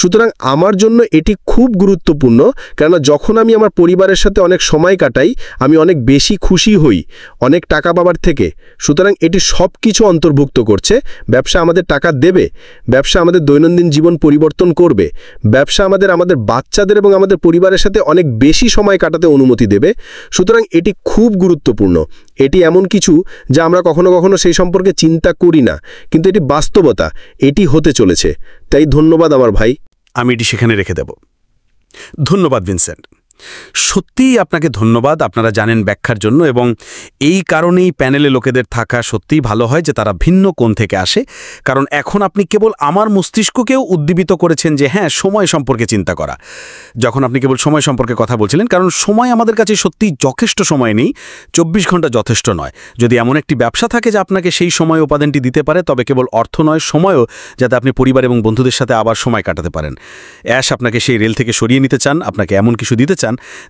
সুতরাং আমার জন্য এটি খুব গুরুত্বপূর্ণ, কেননা যখন আমি আমার পরিবারের সাথে অনেক সময় কাটাই, আমি অনেক বেশি খুশি হই অনেক টাকা পাবার থেকে। সুতরাং এটি সব কিছু অন্তর্ভুক্ত করছে। ব্যবসা আমাদের টাকা দেবে, ব্যবসা আমাদের দৈনন্দিন জীবন পরিবর্তন করবে, ব্যবসা আমাদের বাচ্চাদের এবং আমাদের পরিবারের সাথে অনেক বেশি সময় কাটাতে অনুমতি দেবে। সুতরাং এটি খুব গুরুত্বপূর্ণ। এটি এমন কিছু যা আমরা কখনো কখনো সেই সম্পর্কে চিন্তা করি না, কিন্তু এটি বাস্তবতা, এটি হতে চলেছে। তাই ধন্যবাদ আমার ভাই। আমি এটি সেখানে রেখে দেব। ধন্যবাদ ভিনসেন্ট, সত্যিই আপনাকে ধন্যবাদ আপনারা জানেন ব্যাখ্যার জন্য, এবং এই কারণেই প্যানেলে লোকেদের থাকা সত্যিই ভালো হয় যে তারা ভিন্ন কোণ থেকে আসে। কারণ এখন আপনি কেবল আমার মস্তিষ্ককেও উদ্দীপিত করেছেন যে হ্যাঁ, সময় সম্পর্কে চিন্তা করা। যখন আপনি কেবল সময় সম্পর্কে কথা বলছিলেন, কারণ সময় আমাদের কাছে সত্যিই যথেষ্ট সময় নেই, 24 ঘন্টা যথেষ্ট নয়। যদি এমন একটি ব্যবসা থাকে যা আপনাকে সেই সময় উপাদানটি দিতে পারে, তবে কেবল অর্থ নয়, সময়ও, যাতে আপনি পরিবার এবং বন্ধুদের সাথে আবার সময় কাটাতে পারেন। অ্যাশ আপনাকে সেই রেল থেকে সরিয়ে নিতে চান, আপনাকে এমন কিছু দিতে চান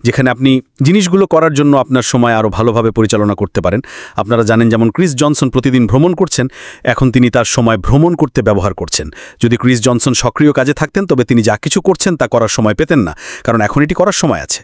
যেখানে আপনি জিনিসগুলো করার জন্য আপনার সময় আরও ভালোভাবে পরিচালনা করতে পারেন। আপনারা জানেন যেমন ক্রিস জনসন প্রতিদিন ভ্রমণ করছেন, এখন তিনি তার সময় ভ্রমণ করতে ব্যবহার করছেন। যদি ক্রিস জনসন সক্রিয় কাজে থাকতেন, তবে তিনি যা কিছু করছেন তা করার সময় পেতেন না, কারণ এখন এটি করার সময় আছে।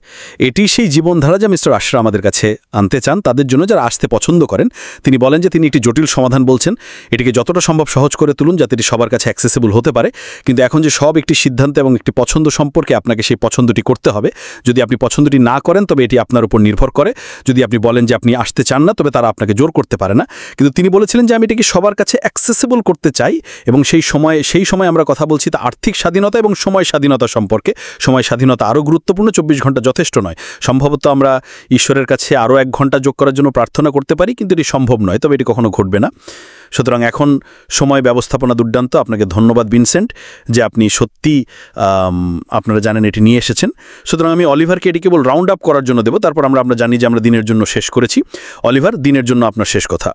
এটি সেই জীবনধারা যা মিস্টার আশরা আমাদের কাছে আনতে চান, তাদের জন্য যারা আসতে পছন্দ করেন। তিনি বলেন যে তিনি একটি জটিল সমাধান বলছেন, এটিকে যতটা সম্ভব সহজ করে তুলুন যাতে এটি সবার কাছে অ্যাক্সেসিবল হতে পারে। কিন্তু এখন যে সব একটি সিদ্ধান্ত এবং একটি পছন্দ সম্পর্কে, আপনাকে সেই পছন্দটি করতে হবে। যদি আপনি পছন্দটি না করেন, তবে এটি আপনার উপর নির্ভর করে। যদি আপনি বলেন যে আপনি আসতে চান না, তবে তারা আপনাকে জোর করতে পারে না। কিন্তু তিনি বলেছিলেন যে আমি এটিকে সবার কাছে অ্যাক্সেসিবল করতে চাই, এবং সেই সময় আমরা কথা বলছি তা আর্থিক স্বাধীনতা এবং সময় স্বাধীনতা সম্পর্কে। সময় স্বাধীনতা আরও গুরুত্বপূর্ণ, 24 ঘন্টা যথেষ্ট নয়। সম্ভবত আমরা ঈশ্বরের কাছে আরও 1 ঘন্টা যোগ করার জন্য প্রার্থনা করতে পারি, কিন্তু এটি সম্ভব নয়, তবে এটি কখনো ঘটবে না। সুতরাং এখন সময় ব্যবস্থাপনা দুর্দান্ত। আপনাকে ধন্যবাদ ভিনসেন্ট, যে আপনি সত্যি আপনারা জানেন এটি নিয়ে এসেছেন। সুতরাং আমি অলিভারকে এটি কেবল রাউন্ড আপ করার জন্য দেব, তারপর আমরা জানি যে আমরা দিনের জন্য শেষ করেছি। অলিভার, দিনের জন্য আপনার শেষ কথা।